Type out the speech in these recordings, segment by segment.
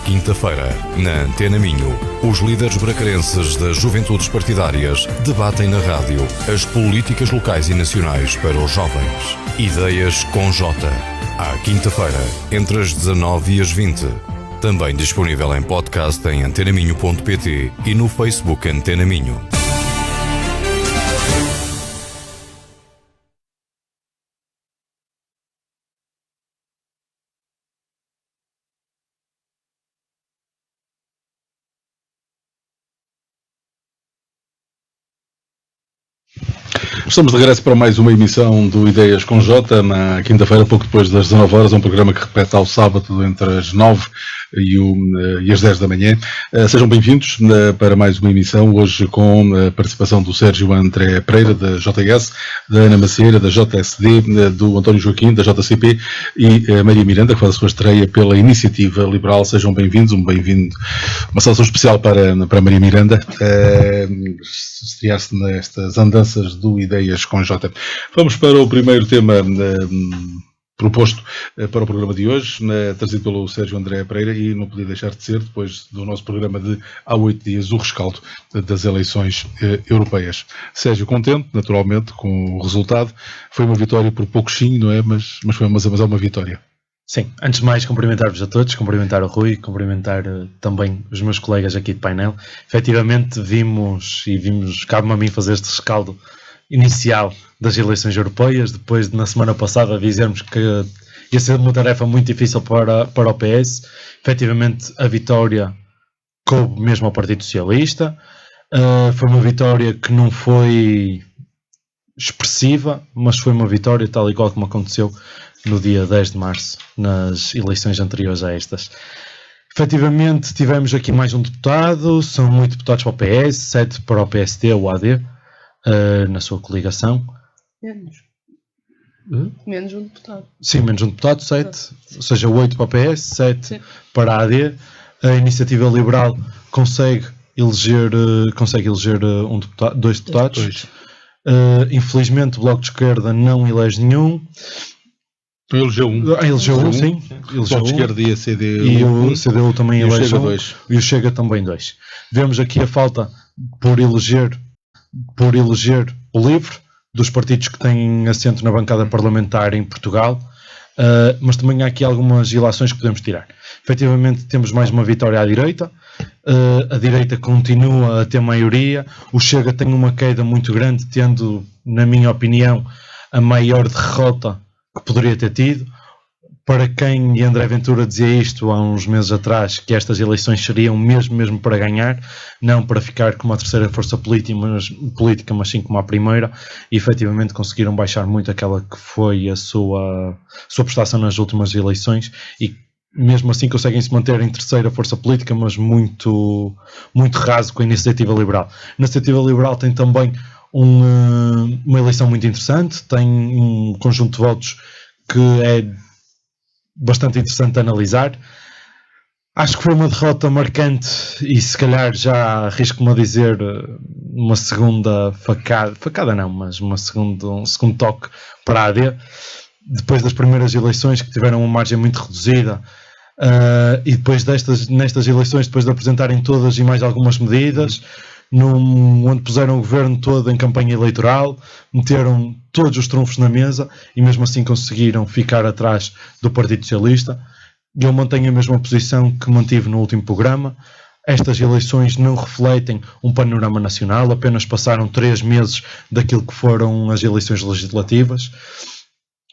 quinta-feira, na Antena Minho, os líderes bracarenses das juventudes partidárias debatem na rádio as políticas locais e nacionais para os jovens. Ideias com J. À quinta-feira, entre as 19 e as 20. Também disponível em podcast em antenaminho.pt e no Facebook Antena Minho. Estamos de regresso para mais uma emissão do Ideias com J, na quinta-feira, pouco depois das 19 horas, um programa que repete ao sábado entre as 9 e as 10 da manhã. Sejam bem-vindos para mais uma emissão, hoje com a participação do Sérgio André Pereira, da JS, da Ana Macieira, da JSD, do António Joaquim, da JCP e a Maria Miranda, que faz a sua estreia pela Iniciativa Liberal. Sejam bem-vindos, uma saudação especial para a Maria Miranda, estrear-se nestas andanças do Ideias com J. Vamos para o primeiro tema proposto para o programa de hoje, trazido pelo Sérgio André Pereira, e não podia deixar de ser, depois do nosso programa de há 8 dias, o rescaldo das eleições europeias. Sérgio, contente, naturalmente, com o resultado. Foi uma vitória por pouquinho, não é? Mas é uma vitória. Sim, antes de mais cumprimentar-vos a todos, cumprimentar o Rui, cumprimentar também os meus colegas aqui de painel. Efetivamente vimos, cabe-me a mim fazer este rescaldo inicial das eleições europeias, depois de na semana passada dizermos que ia ser uma tarefa muito difícil para o PS. Efetivamente a vitória coube mesmo ao Partido Socialista. Foi uma vitória que não foi expressiva, mas foi uma vitória tal e qual como aconteceu no dia 10 de março, nas eleições anteriores a estas. Efetivamente tivemos aqui mais um deputado, são 8 deputados para o PS, 7 para o PSD, o AD, na sua coligação. Menos um deputado. Sim, menos um deputado, 7, ou seja, 8 para o PS, 7 para a AD. A Iniciativa Liberal consegue eleger dois deputados. Infelizmente o Bloco de Esquerda não elege nenhum. Elegeu um. Sim. O Bloco de Esquerda e a CDU. E o CDU também elege um. E o Chega também 2. Vemos aqui a falta por eleger o LIVRE, dos partidos que têm assento na bancada parlamentar em Portugal, mas também há aqui algumas ilações que podemos tirar. Efetivamente temos mais uma vitória à direita, a direita continua a ter maioria, o Chega tem uma queda muito grande, tendo, na minha opinião, a maior derrota que poderia ter tido. Para quem, e André Ventura dizia isto há uns meses atrás, que estas eleições seriam mesmo para ganhar, não para ficar como a terceira força política, mas sim como a primeira, e efetivamente conseguiram baixar muito aquela que foi a sua prestação nas últimas eleições, e mesmo assim conseguem se manter em terceira força política, mas muito raso com a Iniciativa Liberal. A Iniciativa Liberal tem também uma eleição muito interessante, tem um conjunto de votos que é bastante interessante de analisar. Acho que foi uma derrota marcante e se calhar já arrisco-me a dizer uma segunda facada não, mas um segundo toque para a AD, depois das primeiras eleições que tiveram uma margem muito reduzida, e depois nestas eleições, depois de apresentarem todas e mais algumas medidas, onde puseram o governo todo em campanha eleitoral, meteram todos os trunfos na mesa e mesmo assim conseguiram ficar atrás do Partido Socialista. Eu mantenho a mesma posição que mantive no último programa. Estas eleições não refletem um panorama nacional, apenas passaram 3 meses daquilo que foram as eleições legislativas,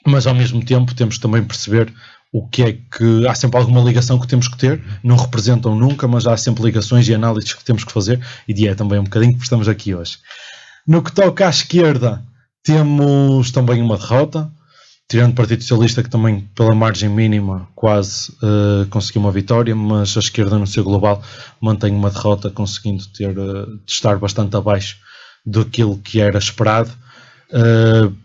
mas ao mesmo tempo temos também perceber o que é que há sempre alguma ligação que temos que ter, não representam nunca, mas há sempre ligações e análises que temos que fazer, e é também um bocadinho que estamos aqui hoje. No que toca à esquerda, temos também uma derrota, tirando o Partido Socialista, que também pela margem mínima quase conseguiu uma vitória, mas a esquerda no seu global mantém uma derrota, conseguindo estar bastante abaixo daquilo que era esperado.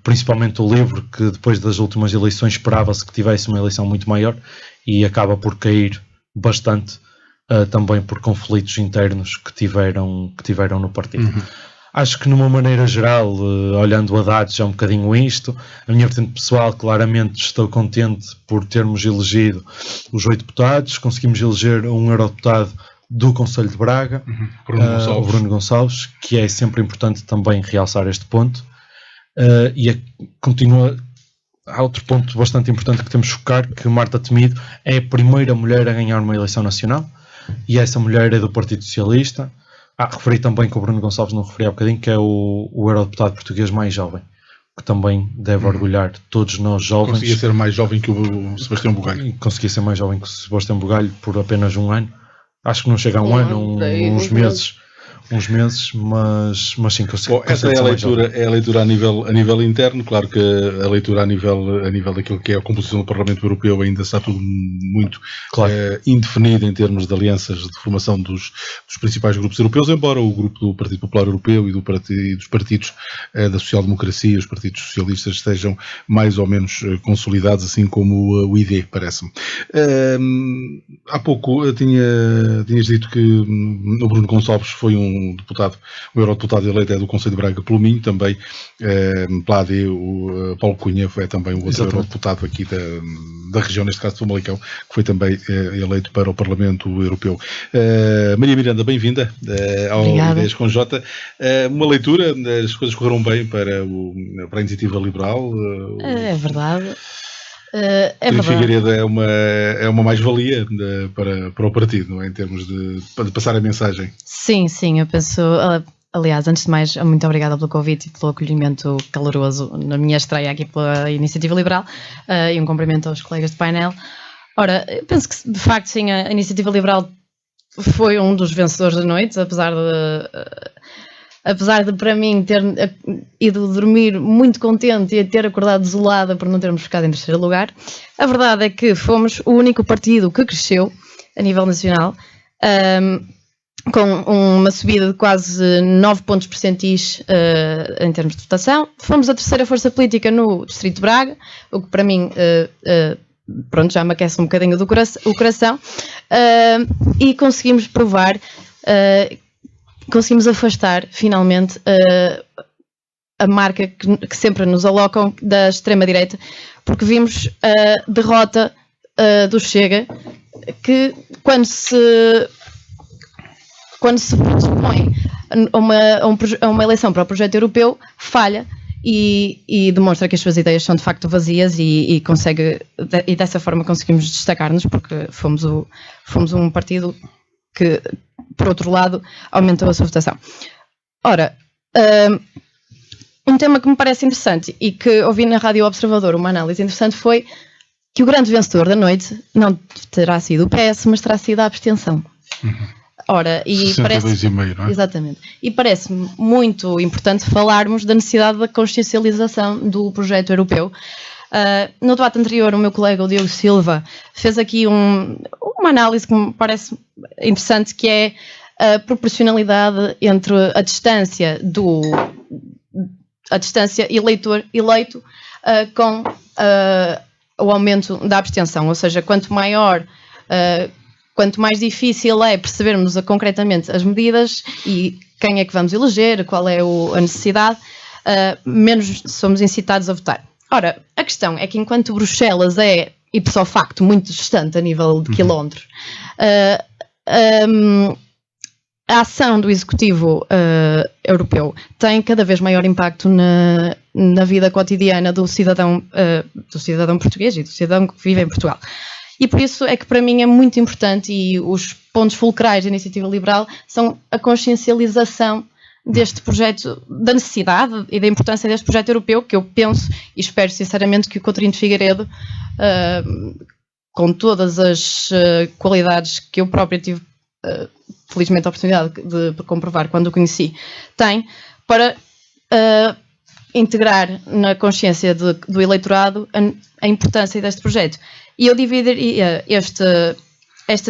Principalmente o LIVRE, que depois das últimas eleições esperava-se que tivesse uma eleição muito maior e acaba por cair bastante, também por conflitos internos que tiveram no partido. Acho que, numa maneira geral, olhando a dados, é um bocadinho isto. A minha vertente pessoal, claramente, estou contente por termos elegido os 8 deputados. Conseguimos eleger um eurodeputado do Conselho de Braga, o Bruno Gonçalves, que é sempre importante também realçar este ponto. Continua. Há outro ponto bastante importante que temos que focar, que Marta Temido é a primeira mulher a ganhar uma eleição nacional, e essa mulher é do Partido Socialista. Referi também que o Bruno Gonçalves não referi há bocadinho, que é o eurodeputado português mais jovem, que também deve orgulhar todos nós jovens. Conseguia ser mais jovem que o Sebastião Bugalho. Conseguia ser mais jovem que o Sebastião Bugalho por apenas um ano. Acho que não chega a um ano, uns meses, mas sim, essa é a leitura a nível interno. Claro que a leitura a nível daquilo que é a composição do Parlamento Europeu ainda está tudo muito indefinido em termos de alianças de formação dos principais grupos europeus, embora o grupo do Partido Popular Europeu e dos partidos da social-democracia, os partidos socialistas, estejam mais ou menos consolidados, assim como o ID, parece-me. Há pouco tinhas dito que o Bruno Gonçalves foi um eurodeputado eleito do Conselho de Braga pelo Minho, também pela AD, o Paulo Cunha é também o outro eurodeputado aqui da região, neste caso do Famalicão, que foi também eleito para o Parlamento Europeu. Maria Miranda, bem-vinda ao Ideias com J. Uma leitura, as coisas correram bem para a Iniciativa Liberal. É verdade. Figueiredo é uma mais-valia para o partido, não é? Em termos de passar a mensagem. Sim, eu penso. Aliás, antes de mais, muito obrigada pelo convite e pelo acolhimento caloroso na minha estreia aqui pela Iniciativa Liberal, e um cumprimento aos colegas de painel. Ora, eu penso que, de facto, sim, a Iniciativa Liberal foi um dos vencedores da noite, apesar de para mim ter ido dormir muito contente e ter acordado desolada por não termos ficado em terceiro lugar. A verdade é que fomos o único partido que cresceu a nível nacional, com uma subida de quase 9 pontos percentis em termos de votação. Fomos a terceira força política no Distrito de Braga, o que para mim já me aquece um bocadinho o coração, e conseguimos provar, conseguimos afastar finalmente a marca que sempre nos alocam da extrema-direita, porque vimos a derrota do Chega, que quando se propõe a uma eleição para o projeto europeu, falha e demonstra que as suas ideias são de facto vazias e dessa forma conseguimos destacar-nos, porque fomos um partido que, por outro lado, aumentou a sua votação. Ora, um tema que me parece interessante e que ouvi na Rádio Observador, uma análise interessante, foi que o grande vencedor da noite não terá sido o PS, mas terá sido a abstenção. Ora, e parece, não é? Exatamente. E parece-me muito importante falarmos da necessidade da consciencialização do projeto europeu. No debate anterior, o meu colega, o Diogo Silva, fez aqui uma análise que me parece interessante, que é a proporcionalidade entre a distância eleitor eleito com o aumento da abstenção. Ou seja, quanto mais difícil é percebermos concretamente as medidas e quem é que vamos eleger, qual é a necessidade, menos somos incitados a votar. Ora, a questão é que enquanto Bruxelas é, ipso facto, muito distante a nível de quilómetros, a ação do Executivo europeu tem cada vez maior impacto na vida cotidiana do cidadão português e do cidadão que vive em Portugal. E por isso é que para mim é muito importante, e os pontos fulcrais da Iniciativa Liberal são a consciencialização deste projeto, da necessidade e da importância deste projeto europeu, que eu penso e espero sinceramente que o Coutinho de Figueiredo, com todas as qualidades que eu própria tive felizmente a oportunidade de comprovar quando o conheci, tem para integrar na consciência do eleitorado a importância deste projeto. E eu dividiria esta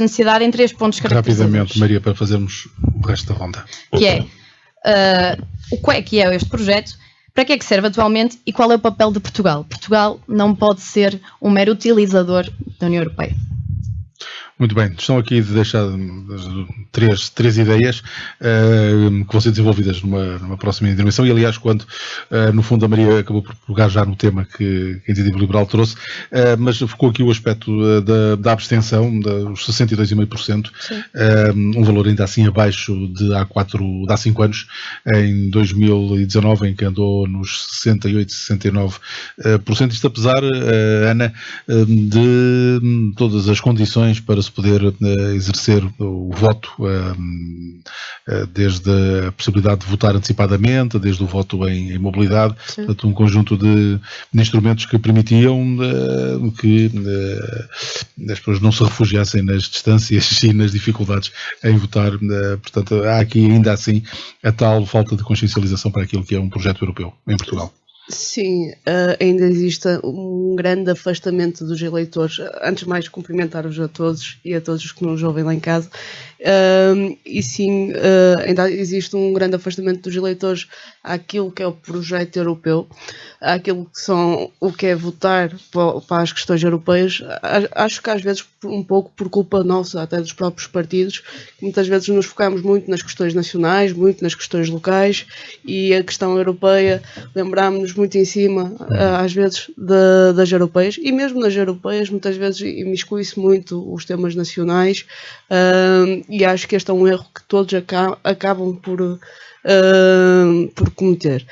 necessidade em 3 pontos característicos. Rapidamente, Maria, para fazermos o resto da ronda. Que é o que é este projeto, para que é que serve atualmente e qual é o papel de Portugal. Portugal não pode ser um mero utilizador da União Europeia. Muito bem, estão aqui de deixar três ideias que vão ser desenvolvidas numa próxima intervenção e, aliás, quando no fundo a Maria acabou por pegar já no tema que a Iniciativa Liberal trouxe, mas ficou aqui o aspecto da abstenção, dos 62,5%, um valor ainda assim abaixo de há 5 anos, em 2019, em que andou nos 68, 69%, isto apesar, Ana, de todas as condições para se poder exercer o voto, desde a possibilidade de votar antecipadamente, desde o voto em mobilidade, portanto, um conjunto de instrumentos que permitiam que as pessoas não se refugiassem nas distâncias e nas dificuldades em votar. Portanto, há aqui ainda assim a tal falta de consciencialização para aquilo que é um projeto europeu em Portugal. Sim, ainda existe um grande afastamento dos eleitores. Antes de mais, cumprimentar-vos a todos e a todos os que nos ouvem lá em casa. E sim, ainda existe um grande afastamento dos eleitores àquilo que é o projeto europeu, àquilo que o que é votar para as questões europeias. Acho que às vezes um pouco por culpa nossa, até dos próprios partidos, que muitas vezes nos focamos muito nas questões nacionais, muito nas questões locais, e a questão europeia lembramos-nos muito em cima, às vezes, das europeias, e mesmo nas europeias muitas vezes imiscui-se muito os temas nacionais, e acho que este é um erro que todos acabam por cometer.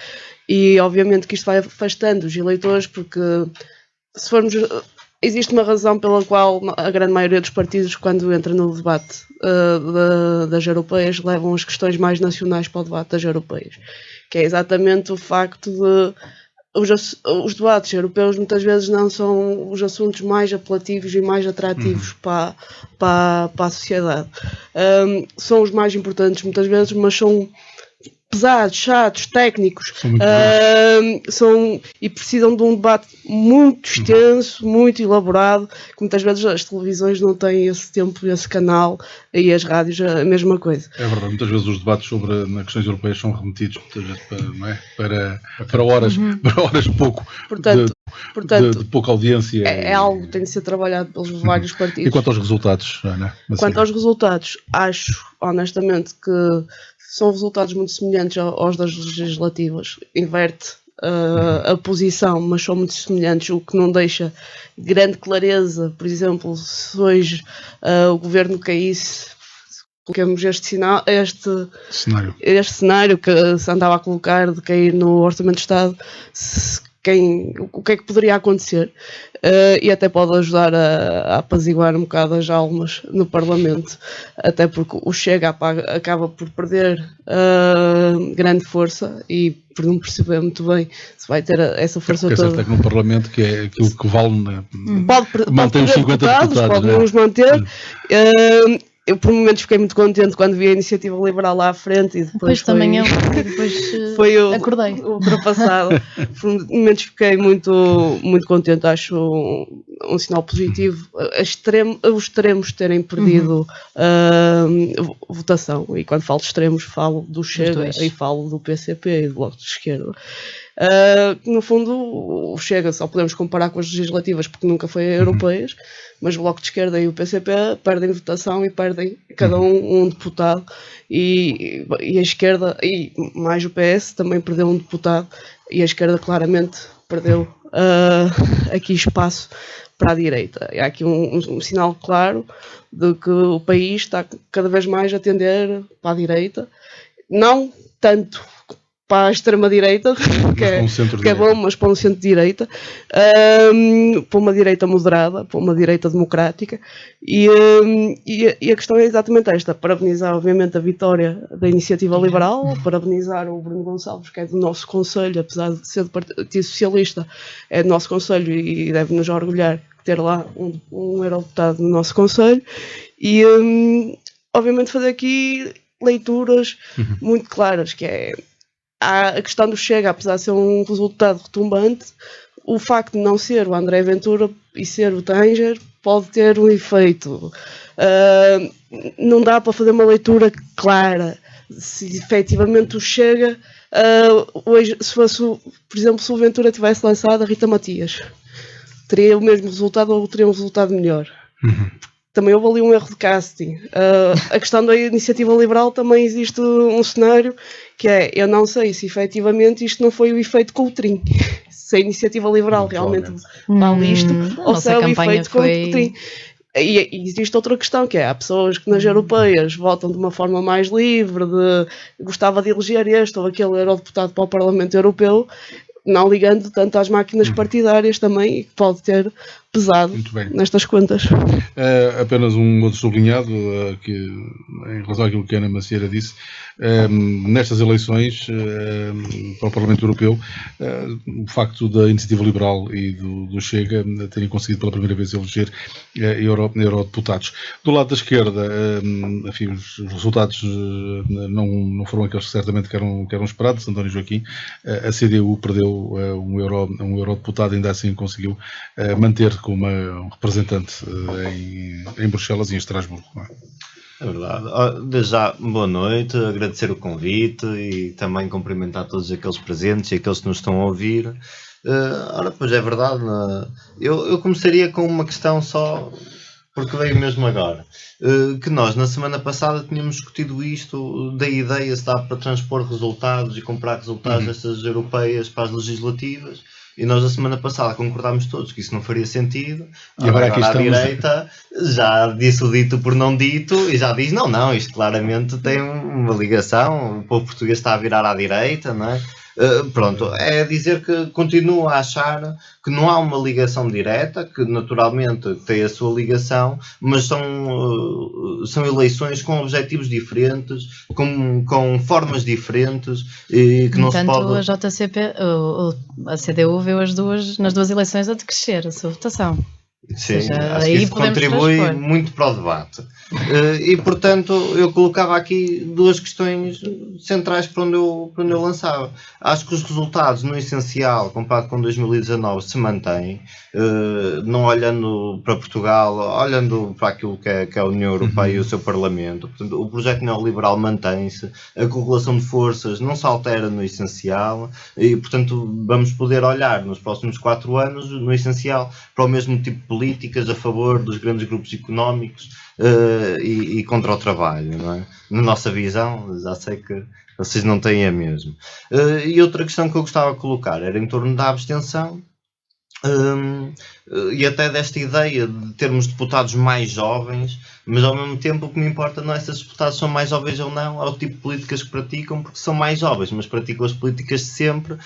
E obviamente que isto vai afastando os eleitores, porque se formos... Existe uma razão pela qual a grande maioria dos partidos, quando entra no debate das europeias, levam as questões mais nacionais para o debate das europeias, que é exatamente o facto de os debates europeus muitas vezes não são os assuntos mais apelativos e mais atrativos para a sociedade. São os mais importantes muitas vezes, mas são pesados, chatos, técnicos, e precisam de um debate muito extenso, muito elaborado, que muitas vezes as televisões não têm esse tempo, esse canal, e as rádios a mesma coisa. É verdade, muitas vezes os debates sobre questões europeias são remetidos muitas vezes para horas pouco, portanto, de pouca audiência. É algo que tem de ser trabalhado pelos vários partidos. E quanto aos resultados, Ana? Quanto aos resultados, acho honestamente que são resultados muito semelhantes aos das legislativas. Inverte a posição, mas são muito semelhantes, o que não deixa grande clareza. Por exemplo, se hoje o governo caísse, colocamos este cenário que se andava a colocar de cair no Orçamento de Estado, o que é que poderia acontecer, e até pode ajudar a apaziguar um bocado as almas no Parlamento, até porque o Chega acaba por perder grande força e por não perceber muito bem se vai ter essa força toda. É certo que no Parlamento, que é aquilo que vale, pode mantém os 50 deputados, pode nos manter. Eu por momentos fiquei muito contente quando vi a Iniciativa Liberal lá à frente e depois também eu, depois acordei. Ultrapassado. Por momentos fiquei muito, muito contente, acho um sinal positivo. Os extremos terem perdido votação, e quando falo de extremos falo do Chega e falo do PCP e do Bloco de Esquerda. No fundo, o Chega só podemos comparar com as legislativas porque nunca foi europeias, mas o Bloco de Esquerda e o PCP perdem votação e perdem cada um deputado, e a esquerda, e mais o PS, também perdeu um deputado, e a esquerda claramente perdeu aqui espaço para a direita. Há aqui um sinal claro de que o país está cada vez mais a tender para a direita, não tanto para a extrema-direita, que é bom, mas para um centro-direita, para uma direita moderada, para uma direita democrática, e a questão é exatamente esta: parabenizar obviamente a vitória da Iniciativa Liberal, parabenizar o Bruno Gonçalves, que é do nosso Conselho, apesar de ser do Partido Socialista, é do nosso Conselho e deve-nos orgulhar ter lá um eurodeputado no nosso Conselho, e obviamente fazer aqui leituras muito claras, que é a questão do Chega, apesar de ser um resultado retumbante, o facto de não ser o André Ventura e ser o Tanger pode ter um efeito. Não dá para fazer uma leitura clara se efetivamente o Chega, hoje, se fosse, por exemplo, se o Ventura tivesse lançado a Rita Matias, teria o mesmo resultado ou teria um resultado melhor. também houve ali um erro de casting. A questão da iniciativa liberal também existe um cenário que é, eu não sei se efetivamente isto não foi o efeito Coutrinho, se a iniciativa liberal realmente vale isto, ou se é o efeito Coutrinho. E existe outra questão, que é, há pessoas que nas europeias votam de uma forma mais livre, gostava de eleger este ou aquele eurodeputado para o Parlamento Europeu, não ligando tanto às máquinas partidárias também, e que pode ter pesado nestas contas. Apenas um outro sublinhado, que, em relação àquilo que a Ana Macieira disse, nestas eleições para o Parlamento Europeu, o facto da Iniciativa Liberal e do Chega terem conseguido pela primeira vez eleger eurodeputados. Do lado da esquerda, enfim, os resultados não foram aqueles que certamente que eram esperados. António Joaquim, a CDU perdeu um eurodeputado, ainda assim conseguiu manter como um representante em Bruxelas e em Estrasburgo. Não é? É verdade. Desde já, boa noite, agradecer o convite e também cumprimentar todos aqueles presentes e aqueles que nos estão a ouvir. Ora, pois é verdade, eu começaria com uma questão só, porque veio mesmo agora, que nós na semana passada tínhamos discutido isto, da ideia se dá para transpor resultados e comprar resultados destas europeias para as legislativas. E nós, na semana passada, concordámos todos que isso não faria sentido. E agora aqui a direita já disse o dito por não dito e já diz, não, isto claramente tem uma ligação, o povo português está a virar à direita, não é? Pronto, é dizer que continuo a achar que não há uma ligação direta, que naturalmente tem a sua ligação, mas são eleições com objetivos diferentes, com formas diferentes e que não se pode... a JCP, a CDU viu nas duas eleições a decrescer a sua votação. Sim, acho que isso contribui muito para o debate. E, portanto, eu colocava aqui duas questões centrais para onde eu lançava. Acho que os resultados, no essencial, comparado com 2019, se mantêm, não olhando para Portugal, olhando para aquilo que é a União Europeia e o seu Parlamento. Portanto, o projeto neoliberal mantém-se, a correlação de forças não se altera no essencial e, portanto, vamos poder olhar nos próximos 4 anos, no essencial, para o mesmo tipo de políticas a favor dos grandes grupos económicos e contra o trabalho, não é? Na nossa visão, já sei que vocês não têm a mesma. E outra questão que eu gostava de colocar era em torno da abstenção. E até desta ideia de termos deputados mais jovens, mas ao mesmo tempo o que me importa não é se os deputados são mais jovens ou não, é o tipo de políticas que praticam, porque são mais jovens, mas praticam as políticas de sempre.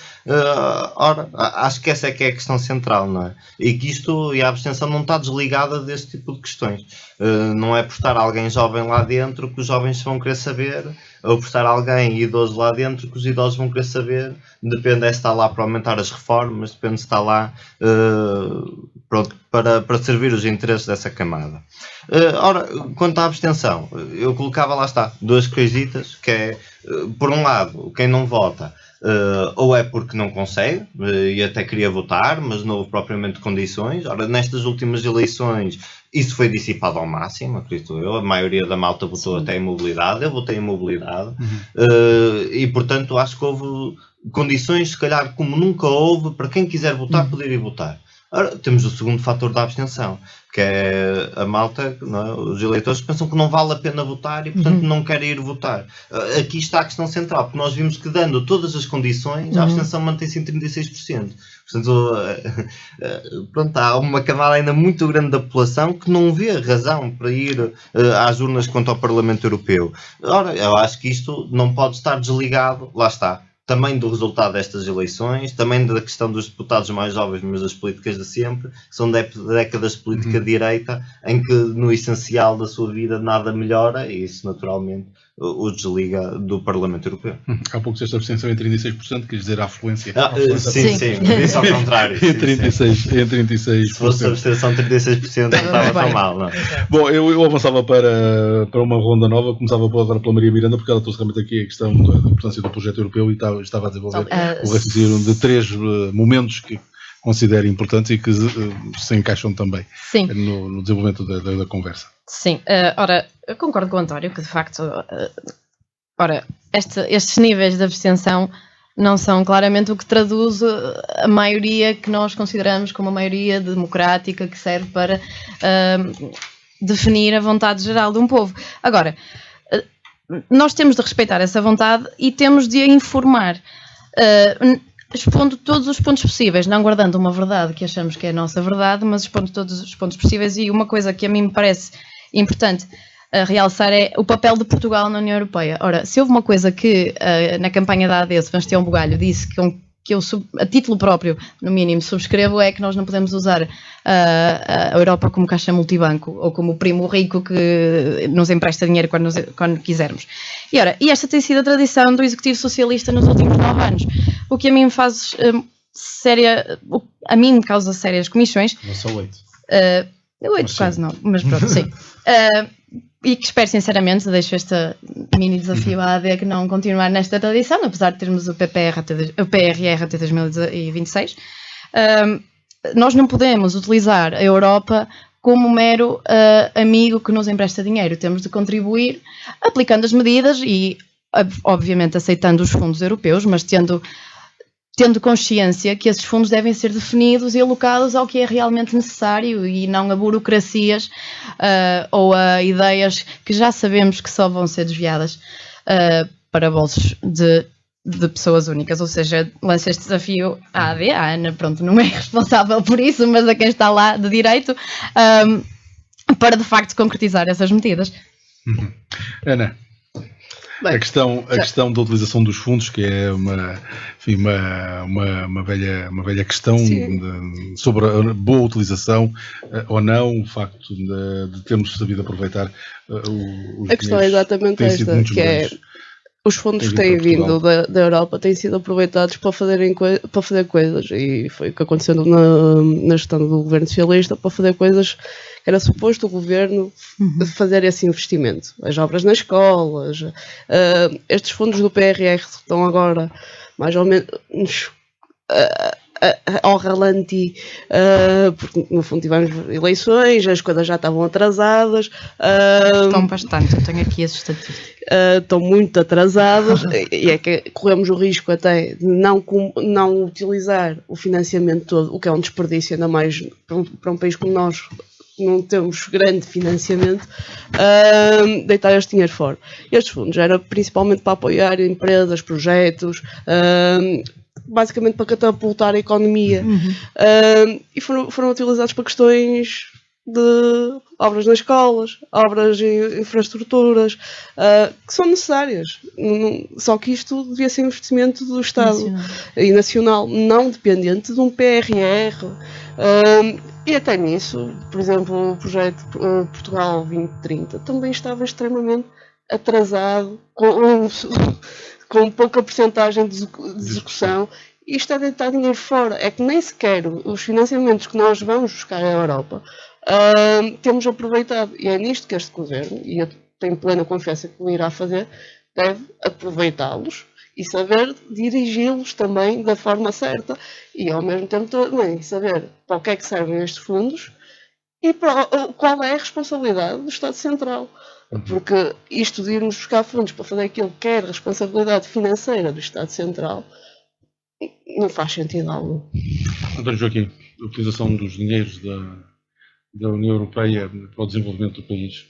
Ora, acho que essa é que é a questão central, não é? E que isto e a abstenção não está desligada deste tipo de questões. Não é por estar alguém jovem lá dentro que os jovens vão querer saber, ou por estar alguém idoso lá dentro que os idosos vão querer saber. Depende se está lá para aumentar as reformas, depende se está lá pronto, para servir os interesses dessa camada. Ora, quanto à abstenção, eu colocava, lá está, duas coisitas, que é, por um lado, quem não vota, ou é porque não consegue, e até queria votar, mas não houve propriamente condições. Ora, nestas últimas eleições, isso foi dissipado ao máximo, acredito eu. A maioria da malta votou até em mobilidade, eu votei em mobilidade, e portanto acho que houve condições, se calhar como nunca houve, para quem quiser votar, poder ir votar. Ora, temos o segundo fator da abstenção, que é a malta, não é? Os eleitores pensam que não vale a pena votar e, portanto, não querem ir votar. Aqui está a questão central, porque nós vimos que, dando todas as condições, a abstenção mantém-se em 36%. Portanto, pronto, há uma camada ainda muito grande da população que não vê razão para ir às urnas quanto ao Parlamento Europeu. Ora, eu acho que isto não pode estar desligado, lá está, também do resultado destas eleições, também da questão dos deputados mais jovens, mas das políticas de sempre, que são décadas de política de direita, em que no essencial da sua vida nada melhora, e isso naturalmente o desliga do Parlamento Europeu. Há pouco esta abstenção em 36%, quer dizer a afluência. Sim, isso ao contrário. Em 36%. Se fosse a abstenção 36% não estava tão mal, não? Bom, eu avançava para uma ronda nova, começava agora pela Maria Miranda, porque ela trouxe realmente aqui a questão da importância do projeto europeu e estava a desenvolver o raciocínio de 3 momentos que considero importantes e que se encaixam também no desenvolvimento da conversa. Sim, ora, eu concordo com o António que de facto, estes níveis de abstenção não são claramente o que traduz a maioria que nós consideramos como a maioria democrática que serve para definir a vontade geral de um povo. Agora, nós temos de respeitar essa vontade e temos de a informar, expondo todos os pontos possíveis, não guardando uma verdade que achamos que é a nossa verdade, mas expondo todos os pontos possíveis. E uma coisa que a mim me parece importante realçar é o papel de Portugal na União Europeia. Ora, se houve uma coisa que na campanha da AD, Sebastião Bugalho disse que eu, a título próprio, no mínimo, subscrevo, é que nós não podemos usar a Europa como caixa multibanco ou como o primo rico que nos empresta dinheiro quando quisermos. E esta tem sido a tradição do Executivo Socialista nos últimos 9 anos, o que a mim me faz a mim me causa sérias comissões. Não sou 8. 8 quase não, mas pronto, sim. E que espero sinceramente, deixo este mini desafio à AD que não continuar nesta tradição, apesar de termos o PRR até 2026. Nós não podemos utilizar a Europa como um mero amigo que nos empresta dinheiro. Temos de contribuir aplicando as medidas e, obviamente, aceitando os fundos europeus, mas tendo consciência que esses fundos devem ser definidos e alocados ao que é realmente necessário e não a burocracias ou a ideias que já sabemos que só vão ser desviadas para bolsos de pessoas únicas. Ou seja, lanço este desafio à AD, a Ana, pronto, não é responsável por isso, mas a quem está lá de direito, para de facto concretizar essas medidas. Ana. Bem, a questão da utilização dos fundos, que é uma velha questão sobre a boa utilização ou não, o facto de termos sabido aproveitar os a questão é exatamente esta, que é os fundos que têm vindo da Europa têm sido aproveitados para fazer coisas, e foi o que aconteceu na gestão do governo socialista, para fazer coisas que era suposto o governo fazer esse investimento. As obras nas escolas, estes fundos do PRR estão agora mais ou menos ao ralenti, porque no fundo tivemos eleições, as coisas já estavam atrasadas. Estão bastante, eu tenho aqui as estatísticas. Estão muito atrasadas e é que corremos o risco até de não utilizar o financiamento todo, o que é um desperdício, ainda mais para um país como nós, não temos grande financiamento, deitar este dinheiro fora. Estes fundos eram principalmente para apoiar empresas, projetos, basicamente para catapultar a economia, e foram utilizados para questões de obras nas escolas, obras em infraestruturas, que são necessárias. Só que isto devia ser investimento do Estado nacional, não dependente de um PRR. E até nisso, por exemplo, o projeto Portugal 2030 também estava extremamente atrasado, com pouca porcentagem de execução, e está a deitar dinheiro fora. É que nem sequer os financiamentos que nós vamos buscar à Europa temos aproveitado. E é nisto que este governo, e eu tenho plena confiança que o irá fazer, deve aproveitá-los e saber dirigi-los também da forma certa, e ao mesmo tempo também saber para o que é que servem estes fundos e qual é a responsabilidade do Estado Central. Porque isto de irmos buscar fundos para fazer aquilo que é a responsabilidade financeira do Estado Central não faz sentido algum. António Joaquim, a utilização dos dinheiros da União Europeia para o desenvolvimento do país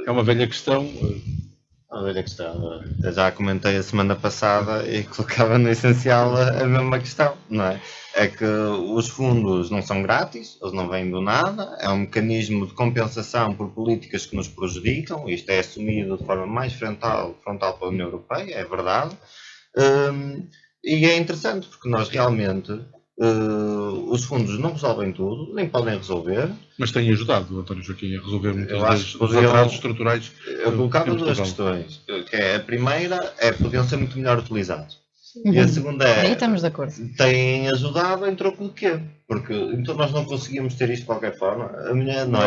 é uma velha questão. Uma velha questão. Eu já comentei a semana passada e colocava no essencial a mesma questão, não é? É que os fundos não são grátis, eles não vêm do nada, é um mecanismo de compensação por políticas que nos prejudicam, isto é assumido de forma mais frontal pela União Europeia, é verdade, e é interessante porque nós realmente, os fundos não resolvem tudo, nem podem resolver. Mas têm ajudado, António Joaquim, a resolver muitos dos atrasos estruturais. Eu colocava duas questões, que é a primeira é podiam ser muito melhor utilizados. E a segunda é, aí estamos de acordo, têm ajudado em troco de quê? Porque então nós não conseguíamos ter isto de qualquer forma.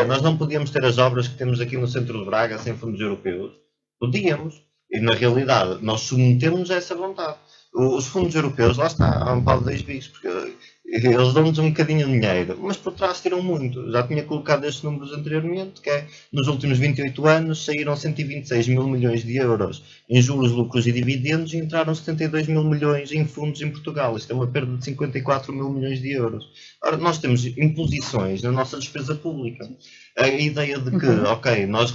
Nós não podíamos ter as obras que temos aqui no centro de Braga sem fundos europeus. Podíamos, E na realidade nós submetemos a essa vontade. Os fundos europeus, lá está, há um pau de 2 bicos, porque eles dão-nos um bocadinho de dinheiro, mas por trás tiram muito. Já tinha colocado estes números anteriormente, que é, nos últimos 28 anos saíram 126 mil milhões de euros em juros, lucros e dividendos e entraram 72 mil milhões em fundos em Portugal. Isto é uma perda de 54 mil milhões de euros. Ora, nós temos imposições na nossa despesa pública. A ideia de que, ok, nós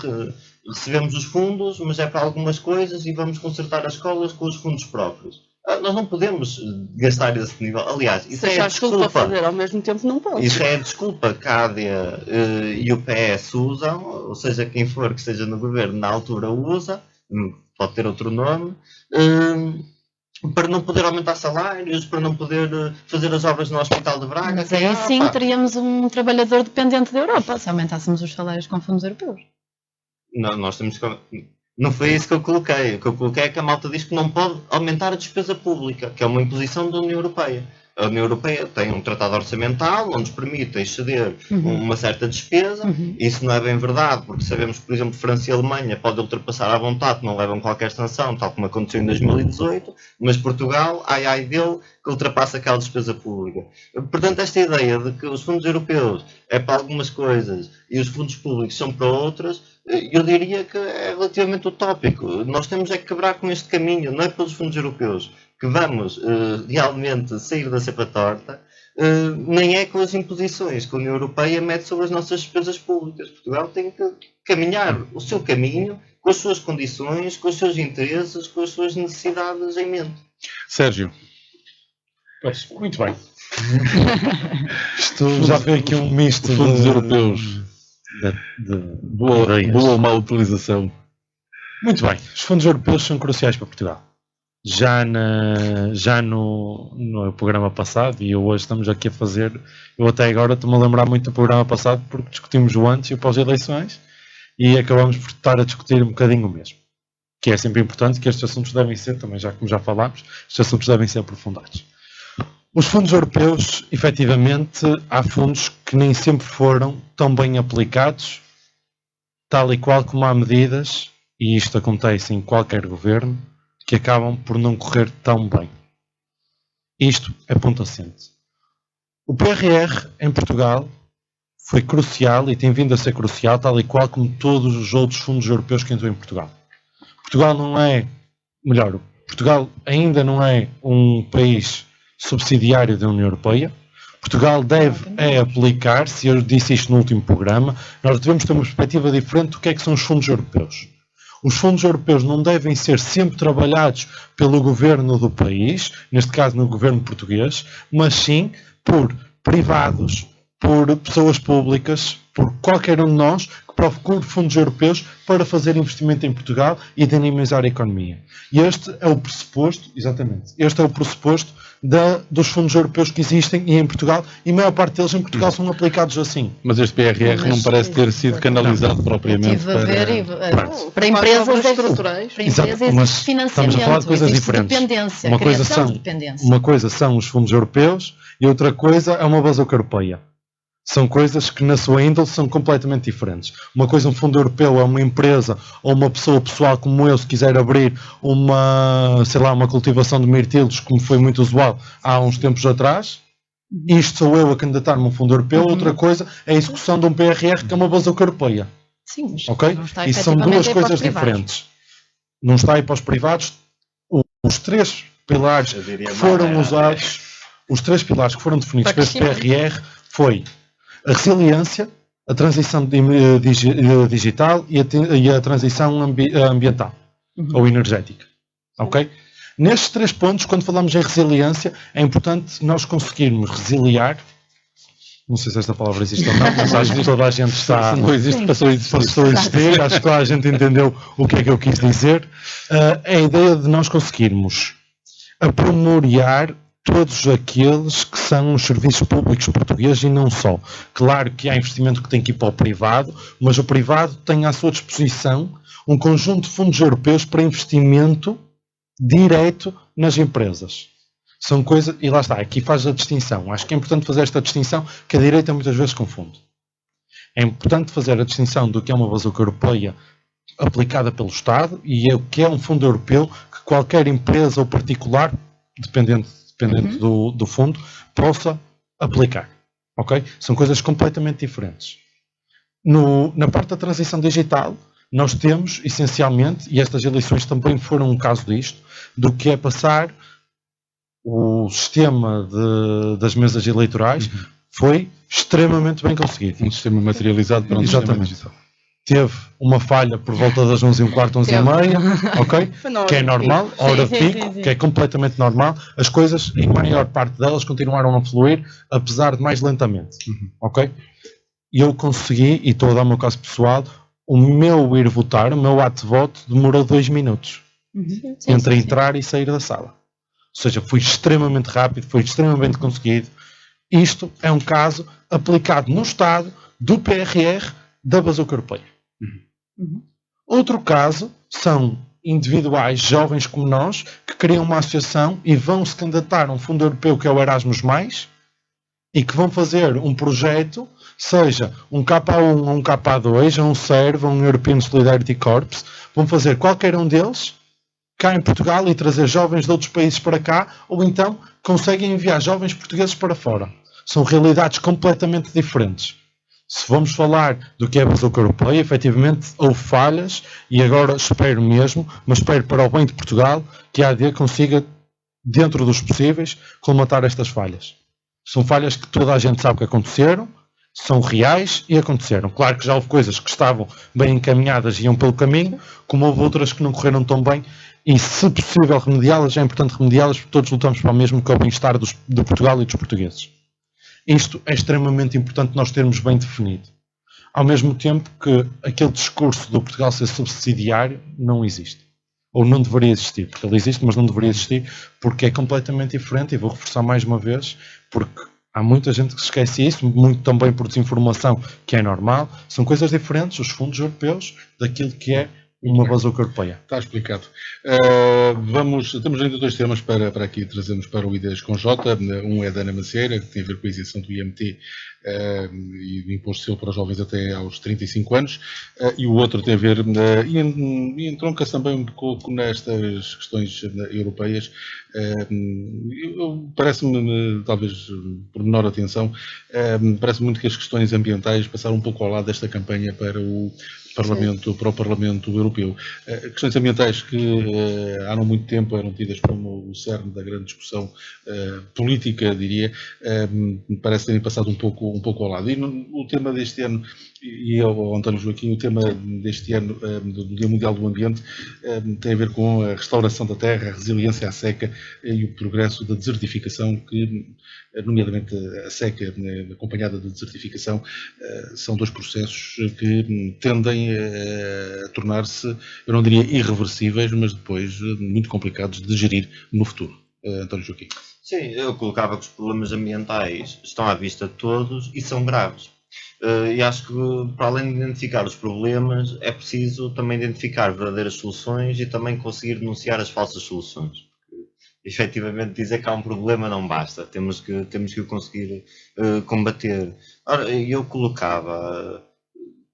recebemos os fundos, mas é para algumas coisas e vamos consertar as escolas com os fundos próprios. Nós não podemos gastar esse nível. Aliás, isso é a desculpa. Fazer ao mesmo tempo não pode. Isso é a desculpa que a ADIA e o PS usam, ou seja, quem for que esteja no governo na altura usa, pode ter outro nome, para não poder aumentar salários, para não poder fazer as obras no Hospital de Braga. Mas aí sim teríamos um trabalhador dependente da Europa, se aumentássemos os salários com fundos europeus. Não, nós temos que... Não foi isso que eu coloquei. O que eu coloquei é que a malta diz que não pode aumentar a despesa pública, que é uma imposição da União Europeia. A União Europeia tem um tratado orçamental, não nos permite exceder uma certa despesa. Isso não é bem verdade, porque sabemos que, por exemplo, França e Alemanha podem ultrapassar à vontade, não levam qualquer sanção, tal como aconteceu em 2018, mas Portugal, ai dele, que ultrapassa aquela despesa pública. Portanto, esta ideia de que os fundos europeus é para algumas coisas e os fundos públicos são para outras, eu diria que é relativamente utópico. Nós temos é que quebrar com este caminho, não é pelos fundos europeus que vamos realmente sair da cepa torta, nem é com as imposições que a União Europeia mete sobre as nossas despesas públicas. Portugal tem que caminhar o seu caminho com as suas condições, com os seus interesses, com as suas necessidades em mente. Sérgio. Pois, muito bem. Isto já veio aqui um misto de fundos europeus. Boa ou má utilização. Muito bem. Os fundos europeus são cruciais para Portugal. Já no programa passado, e eu hoje estamos aqui a fazer, eu até agora estou-me a lembrar muito do programa passado porque discutimos o antes e o pós-eleições e acabamos por estar a discutir um bocadinho o mesmo. Que é sempre importante que estes assuntos devem ser, também já como já falámos, estes assuntos devem ser aprofundados. Os fundos europeus, efetivamente, há fundos que nem sempre foram tão bem aplicados, tal e qual como há medidas, e isto acontece em qualquer governo, que acabam por não correr tão bem. Isto é ponto assente. O PRR em Portugal foi crucial e tem vindo a ser crucial, tal e qual como todos os outros fundos europeus que entram em Portugal. Portugal ainda não é um país subsidiário da União Europeia. Portugal deve aplicar, se eu disse isto no último programa, nós devemos ter uma perspectiva diferente do que é que são os fundos europeus. Os fundos europeus não devem ser sempre trabalhados pelo governo do país, neste caso no governo português, mas sim por privados, por pessoas públicas, por qualquer um de nós que procure fundos europeus para fazer investimento em Portugal e dinamizar a economia. E este é o pressuposto, exatamente, dos fundos europeus que existem e em Portugal, e a maior parte deles em Portugal são aplicados assim. Mas este PRR não parece ter sido canalizado propriamente para empresas estruturais, para empresas de financiamento. Estamos a falar de coisas diferentes. Uma coisa são os fundos europeus e outra coisa é uma bazuca europeia. São coisas que na sua índole são completamente diferentes. Uma coisa, um fundo europeu é uma empresa ou uma pessoa pessoal como eu, se quiser abrir uma cultivação de mirtilos, como foi muito usual há uns tempos atrás. Isto sou eu a candidatar-me a um fundo europeu. Outra coisa é a execução de um PRR, que é uma bazuca europeia. Sim, mas okay? E são duas coisas diferentes. Não está aí para os privados. Os três pilares que foram usados, os três pilares que foram definidos para este PRR foi a resiliência, a transição digital e a transição ambiental ou energética. Ok? Nestes três pontos, quando falamos em resiliência, é importante nós conseguirmos resiliar. Não sei se esta palavra existe ou não, mas acho que toda a gente está. Não existe, passou a existir. Acho que toda a gente entendeu o que é que eu quis dizer. É a ideia de nós conseguirmos aprimorar todos aqueles que são os serviços públicos portugueses e não só. Claro que há investimento que tem que ir para o privado, mas o privado tem à sua disposição um conjunto de fundos europeus para investimento direto nas empresas. São coisas, e lá está, aqui faz a distinção. Acho que é importante fazer esta distinção, que a direita muitas vezes confunde. É importante fazer a distinção do que é uma bazuca europeia aplicada pelo Estado e que é um fundo europeu que qualquer empresa ou particular, dependente do fundo, possa aplicar. Okay? São coisas completamente diferentes. Na parte da transição digital, nós temos, essencialmente, e estas eleições também foram um caso disto, do que é passar o sistema das mesas eleitorais foi extremamente bem conseguido. Um sistema materializado para um sistema digital. Teve uma falha por volta das 11h15, 11h30, ok? Que é normal, a hora de pico, que é completamente normal. As coisas, em maior parte delas, continuaram a fluir, apesar de mais lentamente, ok? E eu consegui, e estou a dar o meu caso pessoal, o meu ir votar, o meu ato de voto, demorou 2 minutos entre entrar e sair da sala. Ou seja, foi extremamente rápido, foi extremamente conseguido. Isto é um caso aplicado no Estado do PRR da Bazuca Europeia. Outro caso são individuais jovens como nós que criam uma associação e vão se candidatar a um fundo europeu que é o Erasmus+, e que vão fazer um projeto, seja um K1 ou um K2, ou um SERV, ou um European Solidarity Corps, vão fazer qualquer um deles cá em Portugal e trazer jovens de outros países para cá, ou então conseguem enviar jovens portugueses para fora. São realidades completamente diferentes. Se vamos falar do que é a Bazuca Europeia, efetivamente houve falhas e agora espero mesmo, mas espero para o bem de Portugal, que a AD consiga, dentro dos possíveis, colmatar estas falhas. São falhas que toda a gente sabe que aconteceram, são reais e aconteceram. Claro que já houve coisas que estavam bem encaminhadas e iam pelo caminho, como houve outras que não correram tão bem e, se possível, remediá-las, é importante remediá-las porque todos lutamos para o mesmo, que é o bem-estar de Portugal e dos portugueses. Isto é extremamente importante nós termos bem definido. Ao mesmo tempo que aquele discurso do Portugal ser subsidiário não existe. Ou não deveria existir, porque ele existe, mas não deveria existir, porque é completamente diferente, e vou reforçar mais uma vez, porque há muita gente que se esquece isso, muito também por desinformação, que é normal. São coisas diferentes, os fundos europeus, daquilo que é uma Bazuca Europeia. Está explicado. Temos ainda 2 temas para aqui trazermos para o Ideias com J. Um é da Ana Macieira, que tem a ver com a isenção do IMT e do imposto seu para os jovens até aos 35 anos, e o outro tem a ver, e entronca-se também um pouco nestas questões europeias. Parece-me, talvez por menor atenção, parece muito que as questões ambientais passaram um pouco ao lado desta campanha para o Parlamento Europeu. Questões ambientais que há não muito tempo eram tidas como o cerne da grande discussão política, diria, parece terem passado um pouco ao lado. E o tema deste ano, e ao António Joaquim, o tema deste ano do Dia Mundial do Ambiente tem a ver com a restauração da terra, a resiliência à seca e o progresso da desertificação, que, nomeadamente a seca acompanhada da desertificação, são 2 processos que tendem a tornar-se, eu não diria irreversíveis, mas depois muito complicados de gerir no futuro. António Joaquim. Sim, eu colocava que os problemas ambientais estão à vista de todos e são graves. E acho que, para além de identificar os problemas, é preciso também identificar verdadeiras soluções e também conseguir denunciar as falsas soluções. Efetivamente, dizer que há um problema não basta, temos que o conseguir combater. Ora, eu colocava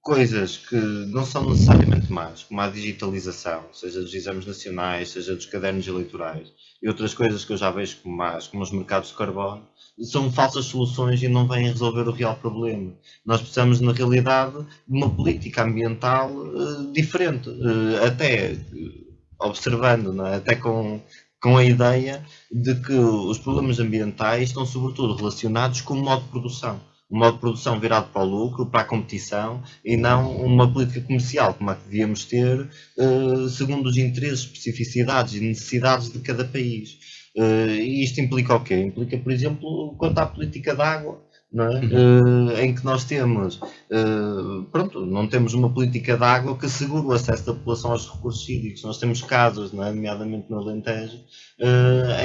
coisas que não são necessariamente más, como a digitalização, seja dos exames nacionais, seja dos cadernos eleitorais, e outras coisas que eu já vejo como más, como os mercados de carbono, são falsas soluções e não vêm resolver o real problema. Nós precisamos, na realidade, de uma política ambiental diferente, até observando, não é? Até com a ideia de que os problemas ambientais estão sobretudo relacionados com o modo de produção. Um modo de produção virado para o lucro, para a competição, e não uma política comercial, como a que devíamos ter, segundo os interesses, especificidades e necessidades de cada país. E isto implica o quê? Implica, por exemplo, quanto à política de água, não é? Em que nós temos, não temos uma política de água que assegure o acesso da população aos recursos hídricos. Nós temos casos, não é? Nomeadamente no Alentejo,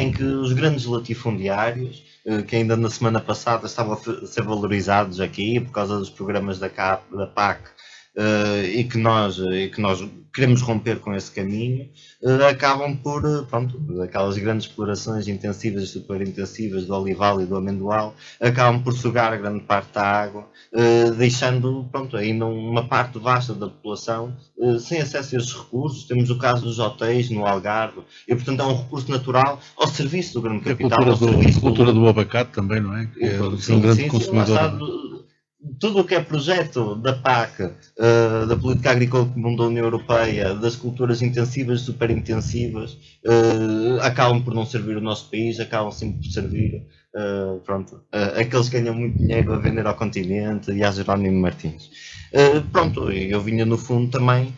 em que os grandes latifundiários, que ainda na semana passada estavam a ser valorizados aqui por causa dos programas da PAC, e que nós queremos romper com esse caminho, acabam por, pronto, aquelas grandes explorações intensivas e superintensivas do olival e do amendoal, acabam por sugar grande parte da água, deixando, pronto, ainda uma parte vasta da população sem acesso a esses recursos. Temos o caso dos hotéis no Algarve, e portanto é um recurso natural ao serviço do grande capital. A cultura do abacate também, não é? Que é um grande consumidor. Tudo o que é projeto da PAC, da Política Agrícola Comum da União Europeia, das culturas intensivas e superintensivas, acabam por não servir o nosso país, acabam sempre por servir aqueles que ganham muito dinheiro a vender ao continente e a Jerónimo Martins. Pronto, eu vinha no fundo também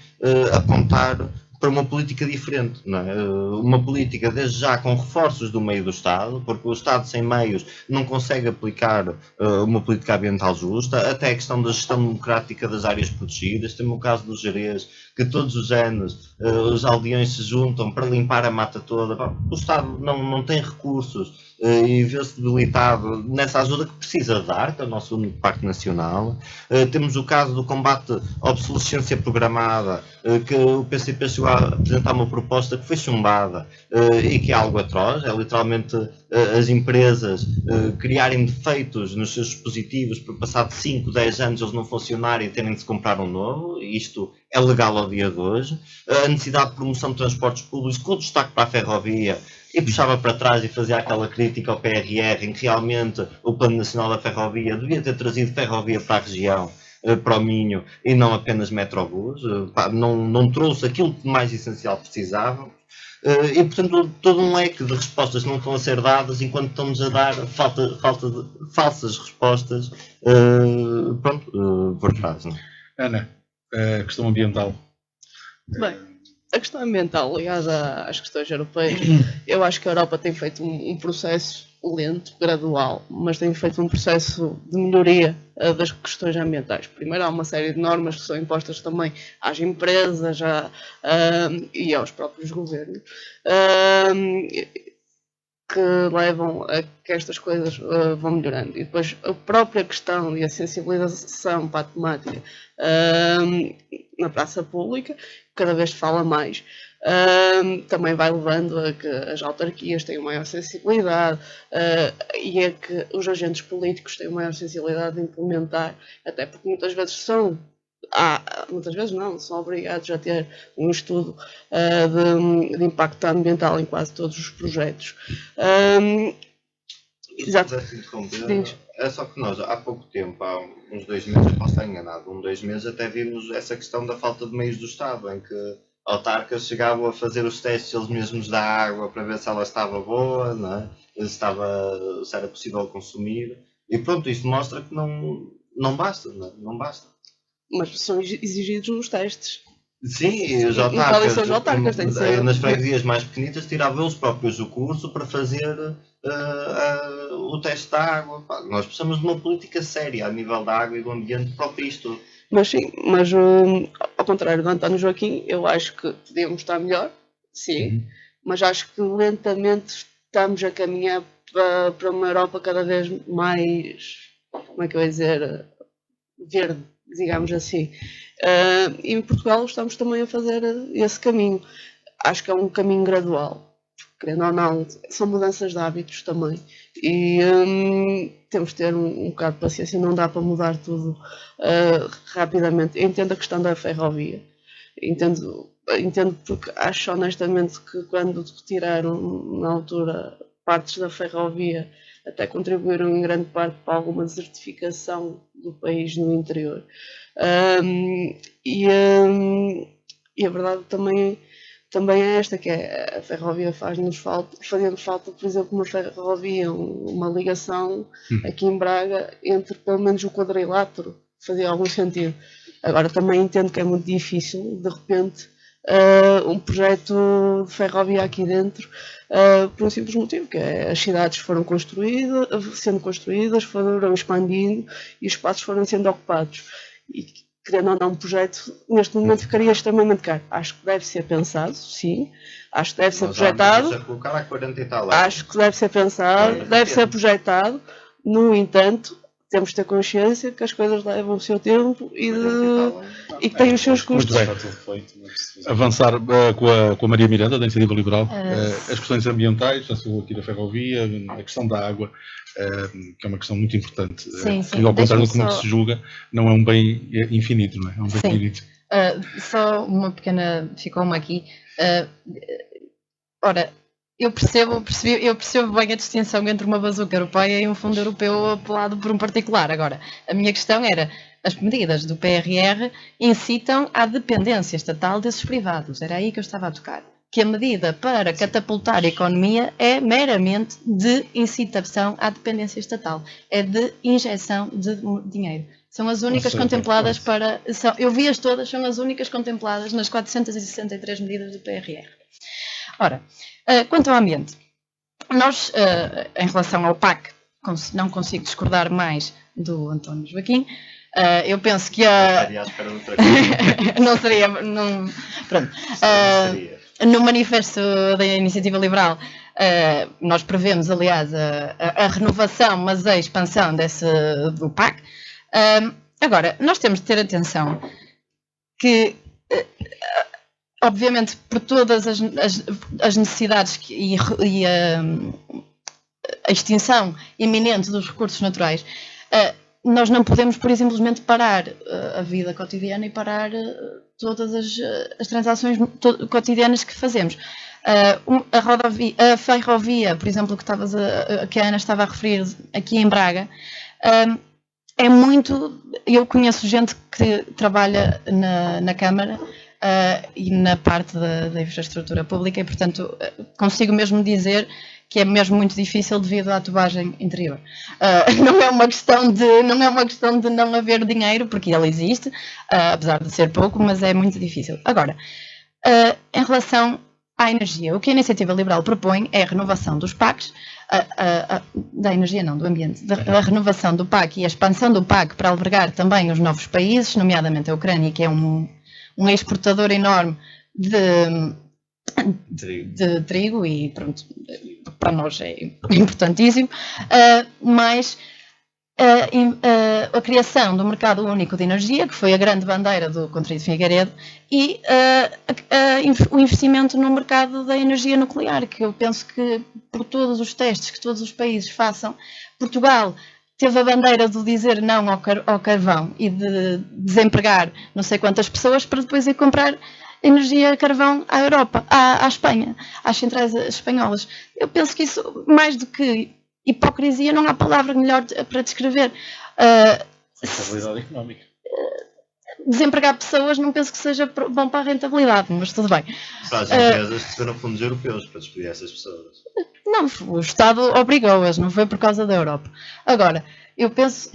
apontar para uma política diferente, não é? Uma política desde já com reforços do meio do Estado, porque o Estado sem meios não consegue aplicar uma política ambiental justa, até a questão da gestão democrática das áreas protegidas. Temos o caso dos Jerez, que todos os anos os aldeões se juntam para limpar a mata toda. O Estado não tem recursos e vê-se debilitado nessa ajuda que precisa dar, que é o nosso único parque nacional. Temos o caso do combate à obsolescência programada, que o PCP chegou a apresentar uma proposta que foi chumbada e que é algo atroz. É literalmente as empresas criarem defeitos nos seus dispositivos para passar de 5, 10 anos eles não funcionarem e terem de se comprar um novo. Isto é legal ao dia de hoje. A necessidade de promoção de transportes públicos com destaque para a ferrovia, e puxava para trás e fazia aquela crítica ao PRR, em que realmente o Plano Nacional da Ferrovia devia ter trazido ferrovia para a região, para o Minho, e não apenas Metrobus. Não trouxe aquilo que mais essencial precisavam. E, portanto, todo um leque de respostas não estão a ser dadas enquanto estamos a dar falsas respostas por trás. Não? Ana, a questão ambiental. Bem, a questão ambiental ligada às questões europeias, eu acho que a Europa tem feito um processo lento, gradual, mas tem feito um processo de melhoria das questões ambientais. Primeiro, há uma série de normas que são impostas também às empresas e aos próprios governos, que levam a que estas coisas vão melhorando. E depois a própria questão e a sensibilização para a temática na praça pública, cada vez se fala mais, também vai levando a que as autarquias tenham maior sensibilidade e a que os agentes políticos tenham maior sensibilidade de implementar, até porque muitas vezes são obrigados a ter um estudo de impacto ambiental em quase todos os projetos. Exato. É só que nós, há pouco tempo, há uns 2 meses, eu posso estar enganado, 2 meses até vimos essa questão da falta de meios do Estado, em que autarcas chegavam a fazer os testes eles mesmos da água para ver se ela estava boa, não é? Se era possível consumir. E pronto, isso mostra que não basta, não basta. Mas são exigidos os testes. Sim, os autarcas têm de ser. Nas freguesias mais pequenitas tiravam eles próprios o curso para fazer o teste da água. Nós precisamos de uma política séria a nível da água e do ambiente para isto. Mas sim, ao contrário do António Joaquim, eu acho que podíamos estar melhor, sim, mas acho que lentamente estamos a caminhar para uma Europa cada vez mais, como é que eu ia dizer, verde, digamos assim. E em Portugal estamos também a fazer esse caminho. Acho que é um caminho gradual. Querendo ou não, são mudanças de hábitos também. E temos de ter um bocado de paciência, não dá para mudar tudo rapidamente. Eu entendo a questão da ferrovia. Entendo porque acho honestamente que quando retiraram na altura partes da ferrovia, até contribuíram em grande parte para alguma desertificação do país no interior. E a verdade também é esta, que é a ferrovia fazia-nos falta, por exemplo, uma ferrovia, uma ligação aqui em Braga entre pelo menos o quadrilátero, fazia algum sentido. Agora também entendo que é muito difícil, de repente, um projeto de ferrovia aqui dentro, por um simples motivo, que é as cidades foram sendo construídas, foram expandindo e os espaços foram sendo ocupados. E, querendo ou não, um projeto neste momento ficaria extremamente caro. Acho que deve ser pensado, sim. Acho que deve ser projetado. Acho que deve ser pensado, deve ser projetado. No entanto, temos de ter consciência que as coisas levam o seu tempo e que têm os seus custos. Avançar com a Maria Miranda, da Iniciativa Liberal, as questões ambientais, já falou aqui da ferrovia, a questão da água, que é uma questão muito importante. Sim. E ao contrário do que se julga, não é um bem infinito, não é? É um bem finito. Só uma pequena, ficou-me aqui. Ora, eu percebo bem a distinção entre uma bazuca europeia e um fundo europeu apelado por um particular. Agora, a minha questão era, as medidas do PRR incitam à dependência estatal desses privados. Era aí que eu estava a tocar. Que a medida para catapultar a economia é meramente de incitação à dependência estatal. É de injeção de dinheiro. São as únicas contempladas eu vi-as todas, são as únicas contempladas nas 463 medidas do PRR. Ora, quanto ao ambiente, nós, em relação ao PAC, não consigo discordar mais do António Joaquim. Eu penso que não seria. Pronto. No manifesto da Iniciativa Liberal, nós prevemos, aliás, a renovação, mas a expansão do PAC. Agora, nós temos de ter atenção que, obviamente, por todas as necessidades e a extinção iminente dos recursos naturais, nós não podemos, por simplesmente, parar a vida cotidiana e parar todas as transações cotidianas que fazemos. A ferrovia, por exemplo, que a Ana estava a referir aqui em Braga, é muito... Eu conheço gente que trabalha na Câmara e na parte da infraestrutura pública e, portanto, consigo mesmo dizer que é mesmo muito difícil devido à tubagem interior. Não é uma questão de não haver dinheiro, porque ele existe, apesar de ser pouco, mas é muito difícil. Agora, em relação à energia, o que a Iniciativa Liberal propõe é a renovação dos PACs, da energia não, do ambiente, a renovação do PAC e a expansão do PAC para albergar também os novos países, nomeadamente a Ucrânia, que é um exportador enorme de trigo e pronto, para nós é importantíssimo, mas a criação do mercado único de energia, que foi a grande bandeira do Conselho de Figueiredo, e o investimento no mercado da energia nuclear, que eu penso que por todos os testes que todos os países façam, Portugal teve a bandeira de dizer não ao carvão e de desempregar não sei quantas pessoas para depois ir comprar energia carvão à Europa, à Espanha, às centrais espanholas. Eu penso que isso, mais do que hipocrisia, não há palavra melhor para descrever. Rentabilidade económica. Desempregar pessoas não penso que seja bom para a rentabilidade, mas tudo bem. Para as empresas receberam fundos europeus para despedir essas pessoas. Não, o Estado obrigou-as, não foi por causa da Europa. Agora, eu penso...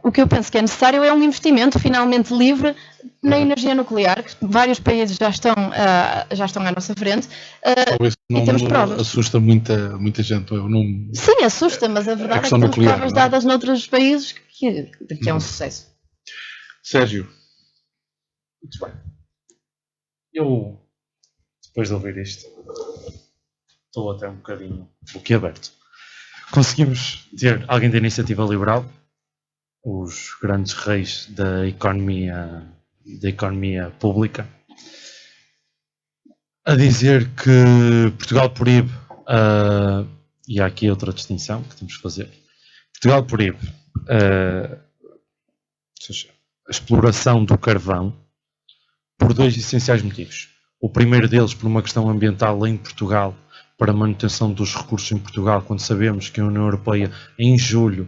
O que eu penso que é necessário é um investimento finalmente livre na energia nuclear, que vários países já estão à nossa frente, e temos provas. Assusta muita gente. Sim, assusta, mas a verdade é que temos nuclear, provas dadas noutros países que é um sucesso. Sérgio. Muito bem. Eu, depois de ouvir isto, estou até um bocadinho boquiaberto. Conseguimos ter alguém da Iniciativa Liberal, os grandes reis da economia pública, a dizer que Portugal proíbe, e há aqui outra distinção que temos que fazer, Portugal proíbe ou seja, a exploração do carvão por dois essenciais motivos. O primeiro deles por uma questão ambiental em Portugal, para a manutenção dos recursos em Portugal, quando sabemos que a União Europeia em julho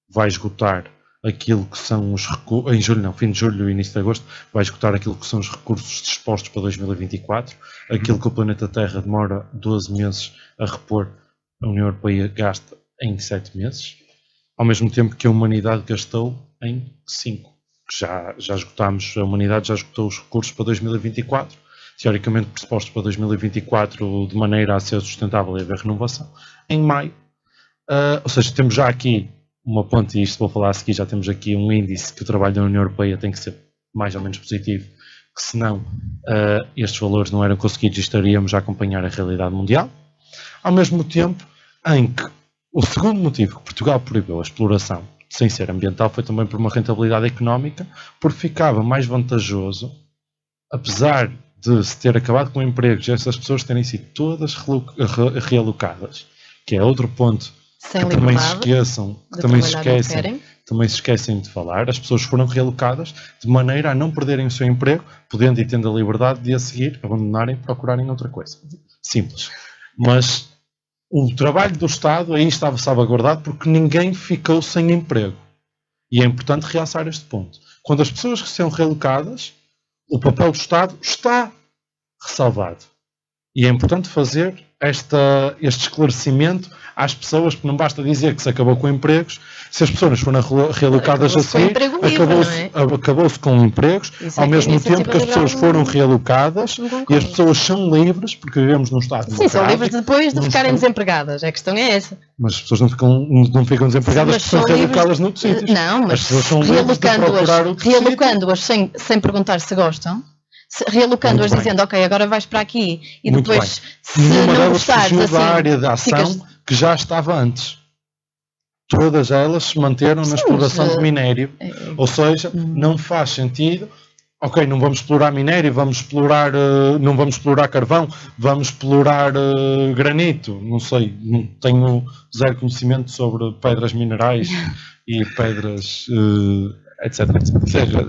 vai esgotar aquilo que são os recursos, em julho não, fim de julho e início de agosto, vai esgotar aquilo que são os recursos dispostos para 2024, aquilo que o planeta Terra demora 12 meses a repor, a União Europeia gasta em 7 meses, ao mesmo tempo que a humanidade gastou em 5. Já esgotámos, a humanidade já esgotou os recursos para 2024, teoricamente pressupostos para 2024 de maneira a ser sustentável e haver renovação, em maio. Ou seja, temos já aqui uma ponte, e isto vou falar a seguir, já temos aqui um índice que o trabalho da União Europeia tem que ser mais ou menos positivo, que senão estes valores não eram conseguidos e estaríamos a acompanhar a realidade mundial. Ao mesmo tempo em que O segundo motivo que Portugal proibiu a exploração sem ser ambiental foi também por uma rentabilidade económica, porque ficava mais vantajoso, apesar de se ter acabado com empregos e essas pessoas terem sido todas realocadas, que é outro ponto Sem que também se esqueçam, que também se esquecem de falar. As pessoas foram realocadas de maneira a não perderem o seu emprego, podendo e tendo a liberdade de a seguir abandonarem e procurarem outra coisa. Simples. Mas o trabalho do Estado aí estava salvaguardado porque ninguém ficou sem emprego. E é importante realçar este ponto. Quando as pessoas são realocadas, o papel do Estado está ressalvado. E é importante fazer este esclarecimento às pessoas, porque não basta dizer que se acabou com empregos. Se as pessoas foram realocadas a seguir, acabou-se com empregos, ao mesmo tempo que as pessoas foram realocadas e as pessoas são livres, porque vivemos num Estado Sim, são livres depois de ficarem desempregadas. A questão é essa. Mas as pessoas não ficam desempregadas porque são realocadas noutros sítios. Não, mas realocando-as sem perguntar se gostam, realocando-as dizendo, ok, agora vais para aqui e muito depois, se não gostares, assim, da área de ação que já estava antes. Todas elas se manteram na exploração de minério. Ou seja, não faz sentido, ok, não vamos explorar minério, não vamos explorar carvão, vamos explorar granito, não sei, não tenho zero conhecimento sobre pedras minerais e pedras... etc. Seja,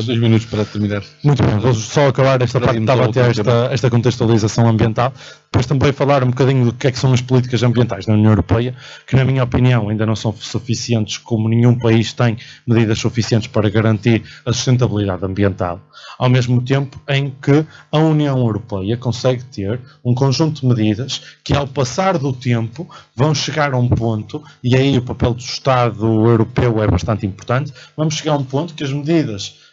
2 minutos para terminar. Muito bem, vou só acabar esta parte, estava a ter esta contextualização ambiental, depois também falar um bocadinho do que é que são as políticas ambientais da União Europeia, que na minha opinião ainda não são suficientes, como nenhum país tem medidas suficientes para garantir a sustentabilidade ambiental, ao mesmo tempo em que a União Europeia consegue ter um conjunto de medidas que ao passar do tempo vão chegar a um ponto, e aí o papel do Estado europeu é bastante importante, vamos chegar a um ponto que as medidas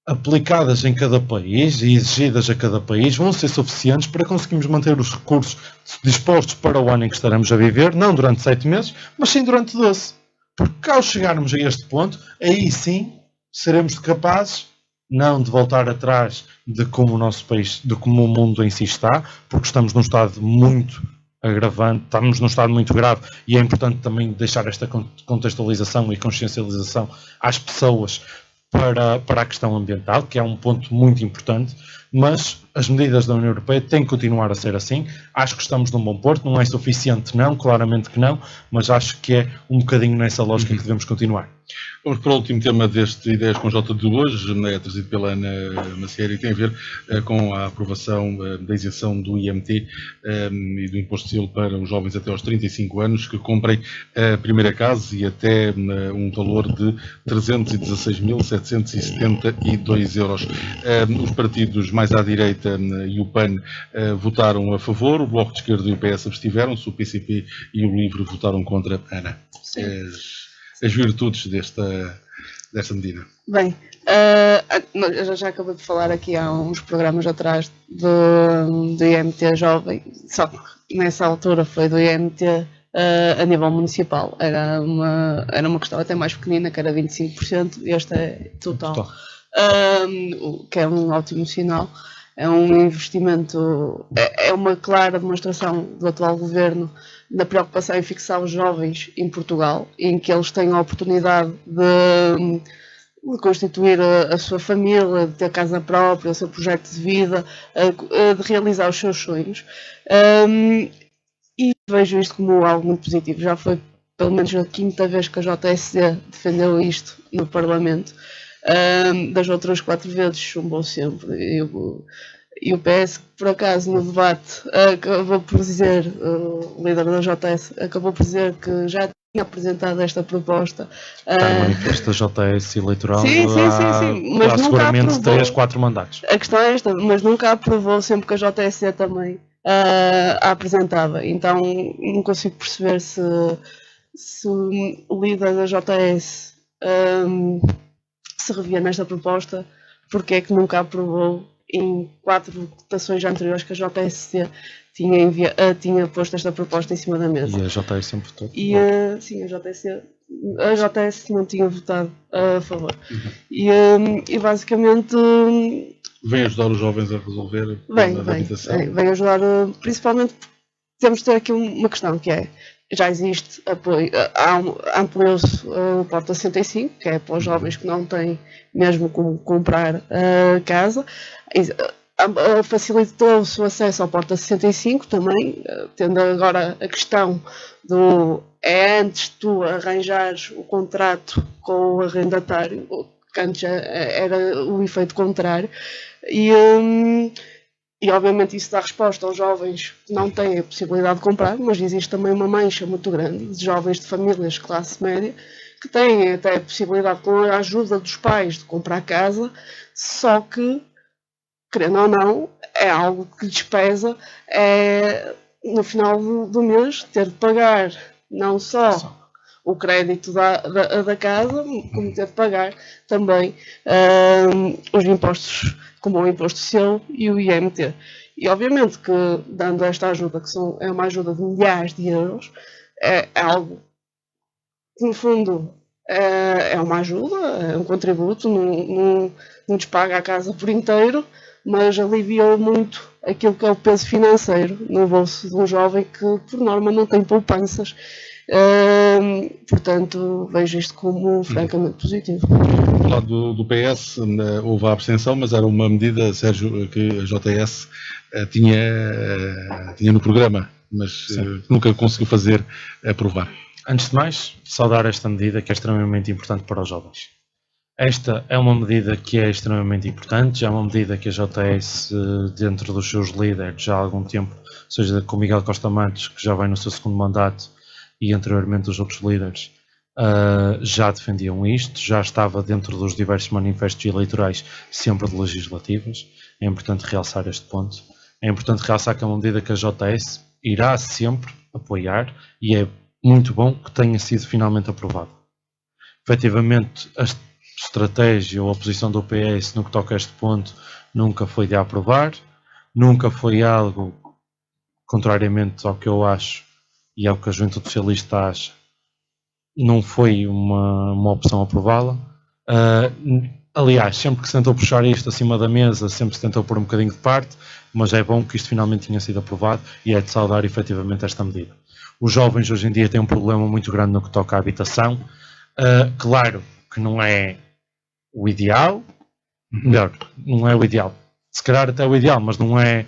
aplicadas em cada país e exigidas a cada país vão ser suficientes para conseguirmos manter os recursos dispostos para o ano em que estaremos a viver, não durante 7 meses, mas sim durante 12. Porque ao chegarmos a este ponto, aí sim seremos capazes não de voltar atrás de como o nosso país, de como o mundo em si está, porque estamos num estado muito agravante, estamos num estado muito grave e é importante também deixar esta contextualização e consciencialização às pessoas para a questão ambiental, que é um ponto muito importante, mas as medidas da União Europeia têm que continuar a ser assim. Acho que estamos num bom porto, não é suficiente não, claramente que não, mas acho que é um bocadinho nessa lógica que devemos continuar. Vamos para o último tema deste Ideias com J de hoje, trazido pela Ana Macieira, e tem a ver com a aprovação da isenção do IMT e do imposto de selo para os jovens até aos 35 anos que comprem a primeira casa e até um valor de 316.772 euros. Os partidos mais à direita e o PAN votaram a favor, o Bloco de Esquerda e o PS abstiveram-se, o PCP e o LIVRE votaram contra. Ana, as virtudes desta medida. Bem, eu já acabei de falar aqui há uns programas atrás do IMT jovem, só que nessa altura foi do IMT a nível municipal. Era uma questão até mais pequenina, que era 25%, e este é total. Que é um ótimo sinal. É um investimento, é uma clara demonstração do atual governo na preocupação em fixar os jovens em Portugal, em que eles têm a oportunidade de constituir a sua família, de ter casa própria, o seu projeto de vida, de realizar os seus sonhos. E vejo isto como algo muito positivo. Já foi pelo menos a 5ª vez que a JSD defendeu isto no Parlamento. Das outras 4 vezes chumbou sempre. E o PS, por acaso, no debate, acabou por dizer, o líder da JS acabou por dizer que já tinha apresentado esta proposta. Esta JS eleitoral sim. Mas há seguramente 3, 4 mandatos. A questão é esta, mas nunca aprovou, sempre que a JSC também a apresentava. Então não consigo perceber se o líder da JS se revia nesta proposta, porque é que nunca aprovou em 4 votações anteriores que a JSC tinha posto esta proposta em cima da mesa. E a JS sempre votou? Sim, a JS não tinha votado a favor. E basicamente... Vem ajudar os jovens a resolver a habitação? Vem ajudar, principalmente, temos de ter aqui uma questão, que é, já existe apoio, ampliou-se o Porta 65, que é para os jovens que não têm mesmo como comprar casa. Facilitou-se o acesso ao Porta 65 também, tendo agora a questão do antes tu arranjares o contrato com o arrendatário, que antes era o efeito contrário, e obviamente isso dá resposta aos jovens que não têm a possibilidade de comprar, mas existe também uma mancha muito grande de jovens de famílias de classe média que têm até a possibilidade, com a ajuda dos pais, de comprar casa, só que, querendo ou não, é algo que lhes pesa, no final do mês, ter de pagar não só o crédito da casa, como ter de pagar também os impostos, como o imposto social e o IMT. E obviamente que, dando esta ajuda, que é uma ajuda de milhares de euros, é algo que, no fundo, é uma ajuda, é um contributo, não nos paga a casa por inteiro, mas aliviou muito aquilo que é o peso financeiro no bolso de um jovem que, por norma, não tem poupanças. Portanto, vejo isto como francamente positivo. Do lado do PS houve a abstenção, mas era uma medida, Sérgio, que a JS tinha no programa, mas nunca conseguiu fazer aprovar. Antes de mais, saudar esta medida que é extremamente importante para os jovens. Esta é uma medida que é extremamente importante, já é uma medida que a JS, dentro dos seus líderes, já há algum tempo, seja com Miguel Costa Matos, que já vai no seu segundo mandato, e anteriormente os outros líderes, já defendiam isto, já estava dentro dos diversos manifestos eleitorais, sempre de legislativas. É importante realçar este ponto. É importante realçar que é uma medida que a JS irá sempre apoiar e é muito bom que tenha sido finalmente aprovado. Efetivamente, a estratégia ou a posição do PS no que toca a este ponto nunca foi de aprovar, nunca foi algo, contrariamente ao que eu acho e ao que a Juventude Socialista acha, não foi uma opção aprová-la. Aliás, sempre que se tentou puxar isto acima da mesa, sempre se tentou pôr um bocadinho de parte, mas é bom que isto finalmente tenha sido aprovado e é de saudar efetivamente esta medida. Os jovens hoje em dia têm um problema muito grande no que toca à habitação. Claro que não é o ideal, melhor, não é o ideal, se calhar até o ideal, mas não é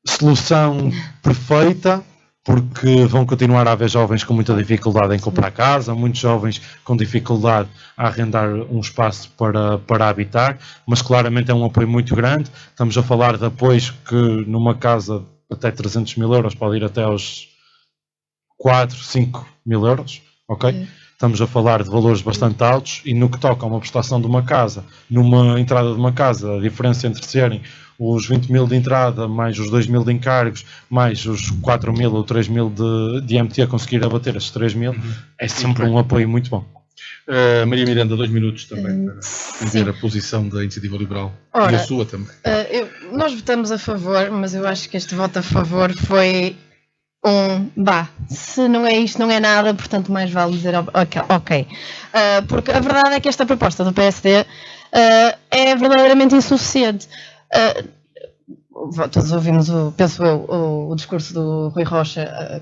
solução perfeita, porque vão continuar a haver jovens com muita dificuldade em comprar casa, muitos jovens com dificuldade a arrendar um espaço para habitar, mas claramente é um apoio muito grande. Estamos a falar de apoios que numa casa até 300 mil euros pode ir até aos 4, 5 mil euros, ok? Estamos a falar de valores bastante altos e no que toca a uma prestação de uma casa, numa entrada de uma casa, a diferença entre serem os 20 mil de entrada, mais os 2 mil de encargos, mais os 4 mil ou 3 mil de IMT a conseguir abater esses 3 mil, é sempre um apoio muito bom. Maria Miranda, 2 minutos também, para ver a posição da Iniciativa Liberal. Ora, e a sua também. Nós votamos a favor, mas eu acho que este voto a favor foi se não é isto, não é nada, portanto mais vale dizer ok. Porque a verdade é que esta proposta do PSD é verdadeiramente insuficiente. Todos ouvimos, penso eu, o discurso do Rui Rocha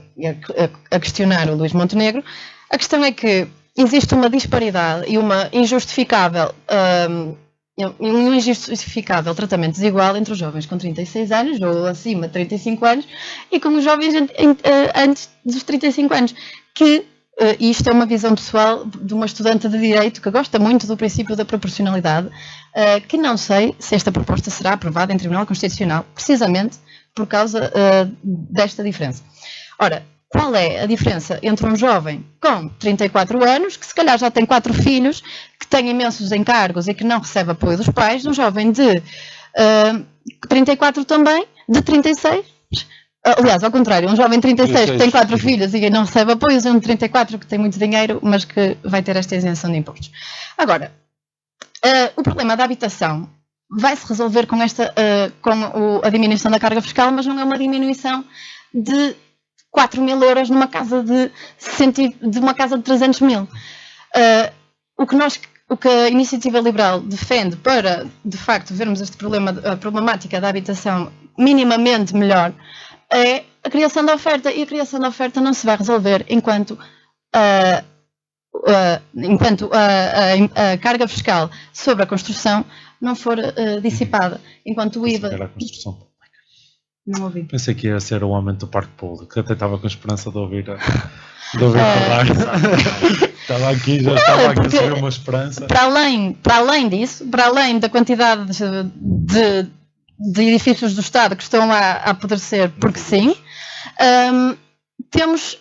a questionar o Luís Montenegro. A questão é que existe uma disparidade e uma injustificável tratamento desigual entre os jovens com 36 anos ou acima de 35 anos e com os jovens antes dos 35 anos, e isto é uma visão pessoal de uma estudante de Direito que gosta muito do princípio da proporcionalidade, que não sei se esta proposta será aprovada em Tribunal Constitucional, precisamente por causa desta diferença. Ora, qual é a diferença entre um jovem com 34 anos, que se calhar já tem 4 filhos, que tem imensos encargos e que não recebe apoio dos pais, de um jovem de 34 também, de 36? Aliás, ao contrário, um jovem de 36 que tem 4 filhos e não recebe apoios, e um de 34 que tem muito dinheiro, mas que vai ter esta isenção de impostos. Agora, o problema da habitação vai-se resolver com a diminuição da carga fiscal, mas não é uma diminuição de 4 mil euros numa casa de uma casa de 300 mil. O que a Iniciativa Liberal defende para, de facto, vermos a problemática da habitação minimamente melhor, é a criação da oferta, e a criação da oferta não se vai resolver enquanto a carga fiscal sobre a construção não for dissipada, enquanto o IVA... Era a construção. Não ouvi. Pensei que ia ser o aumento do parque público, até estava com esperança de ouvir falar. Estava aqui a subir uma esperança. Para além disso, para além da quantidade de edifícios do Estado que estão a apodrecer, porque sim, temos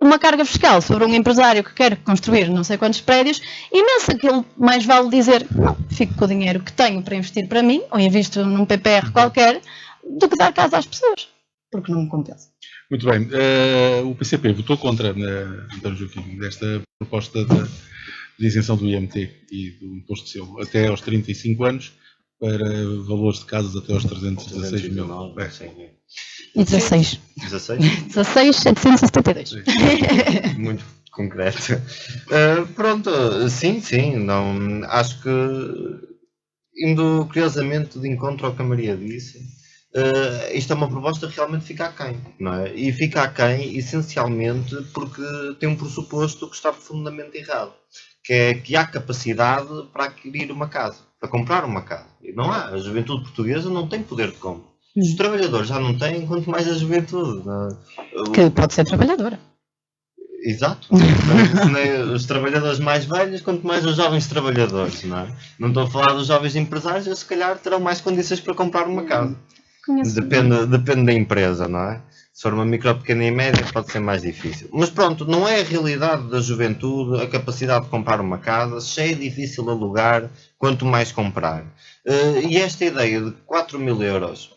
uma carga fiscal sobre um empresário que quer construir não sei quantos prédios, imensa, que ele mais vale dizer, não, fico com o dinheiro que tenho para investir para mim, ou invisto num PPR qualquer, do que dar casa às pessoas, porque não me compensa. Muito bem. O PCP votou contra, António Joaquim, desta proposta de isenção do IMT e do imposto de selo até aos 35 anos para valores de casas até aos 316 mil. E 16. 16.772. Muito concreto. Pronto, sim. Não, acho que, indo curiosamente de encontro ao que a Maria disse, isto é uma proposta que realmente fica aquém, não é? E fica aquém essencialmente porque tem um pressuposto que está profundamente errado, que é que há capacidade para adquirir uma casa, para comprar uma casa. E não há. A juventude portuguesa não tem poder de compra. Os trabalhadores já não têm, quanto mais a juventude. Não é? Que pode ser trabalhadora. Exato. Os trabalhadores mais velhos, quanto mais os jovens trabalhadores, não é? Não estou a falar dos jovens empresários, eles se calhar terão mais condições para comprar uma casa. Depende da empresa, não é? Se for uma micro, pequena e média, pode ser mais difícil. Mas pronto, não é a realidade da juventude a capacidade de comprar uma casa. Se é difícil alugar, quanto mais comprar. E esta ideia de 4 mil euros,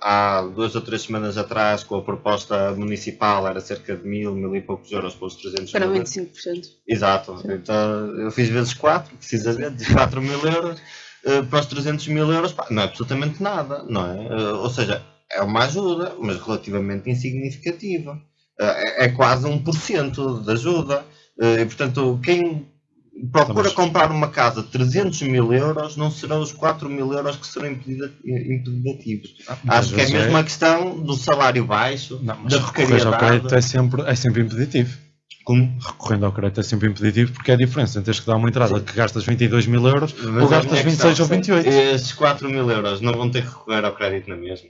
há 2 ou 3 semanas atrás, com a proposta municipal, era cerca de 1.000 e poucos euros pelos 300 mil. Para 25%. Exato. Sim. Então eu fiz vezes 4, precisamente, de 4 mil euros. Para os 300 mil euros, não é absolutamente nada, não é? Ou seja, é uma ajuda, mas relativamente insignificativa. É quase 1% de ajuda. E, portanto, quem procura comprar uma casa de 300 mil euros, não serão os 4 mil euros que serão impeditivos. Acho que é mesmo a questão do salário baixo, da precariedade. Ao crédito é sempre impeditivo. Como? Recorrendo ao crédito é sempre impeditivo, porque é a diferença entre teres que dar uma entrada que gastas 22 mil euros ou gastas 26 ou 28. Estes 4 mil euros não vão ter que recorrer ao crédito na mesma.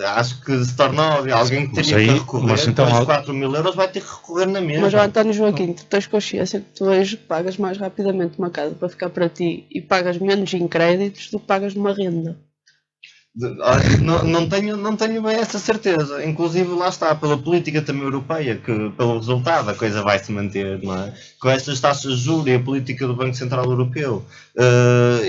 Acho que se torna óbvio. Alguém que tenha que recorrer então, aos 4 mil euros vai ter que recorrer na mesma. Mas, António Joaquim, tu tens consciência que tu hoje pagas mais rapidamente uma casa para ficar para ti e pagas menos em créditos do que pagas numa renda. Não tenho bem essa certeza. Inclusive, lá está, pela política também europeia, que pelo resultado a coisa vai se manter, não é? Com estas taxas de juros e a política do Banco Central Europeu,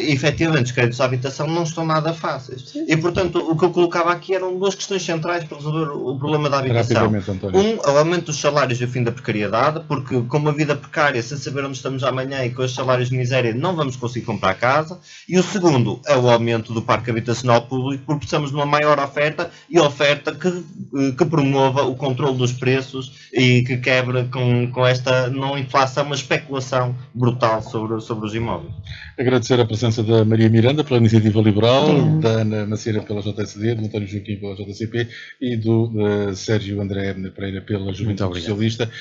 efetivamente os créditos à habitação não estão nada fáceis. Sim. E portanto o que eu colocava aqui eram 2 questões centrais para resolver o problema da habitação. O aumento dos salários e o fim da precariedade, porque com uma vida precária, sem saber onde estamos amanhã e com os salários de miséria, não vamos conseguir comprar casa. E o segundo é o aumento do parque habitacional público, porque precisamos de uma maior oferta e oferta que promova o controle dos preços e que quebre com esta não inflação, mas especulação brutal sobre os imóveis. Agradecer a presença da Maria Miranda pela Iniciativa Liberal, da Ana Macieira pela JSD, do António Joaquim pela JCP e do Sérgio André Pereira pela Juventude Socialista.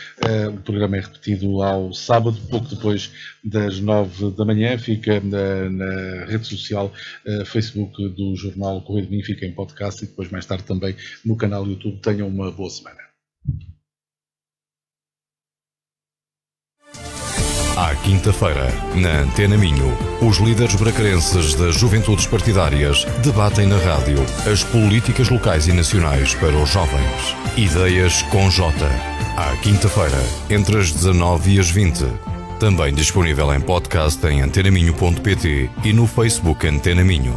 O programa é repetido ao sábado, pouco depois das 9 da manhã. Fica na rede social Facebook do Jornal Correio de Minho, fica em podcast e depois mais tarde também no canal YouTube. Tenham uma boa semana. À quinta-feira, na Antena Minho, os líderes bracarenses das Juventudes Partidárias debatem na rádio as políticas locais e nacionais para os jovens. Ideias com J. À quinta-feira, entre as 19 e as 20. Também disponível em podcast em antenaminho.pt e no Facebook Antena Minho.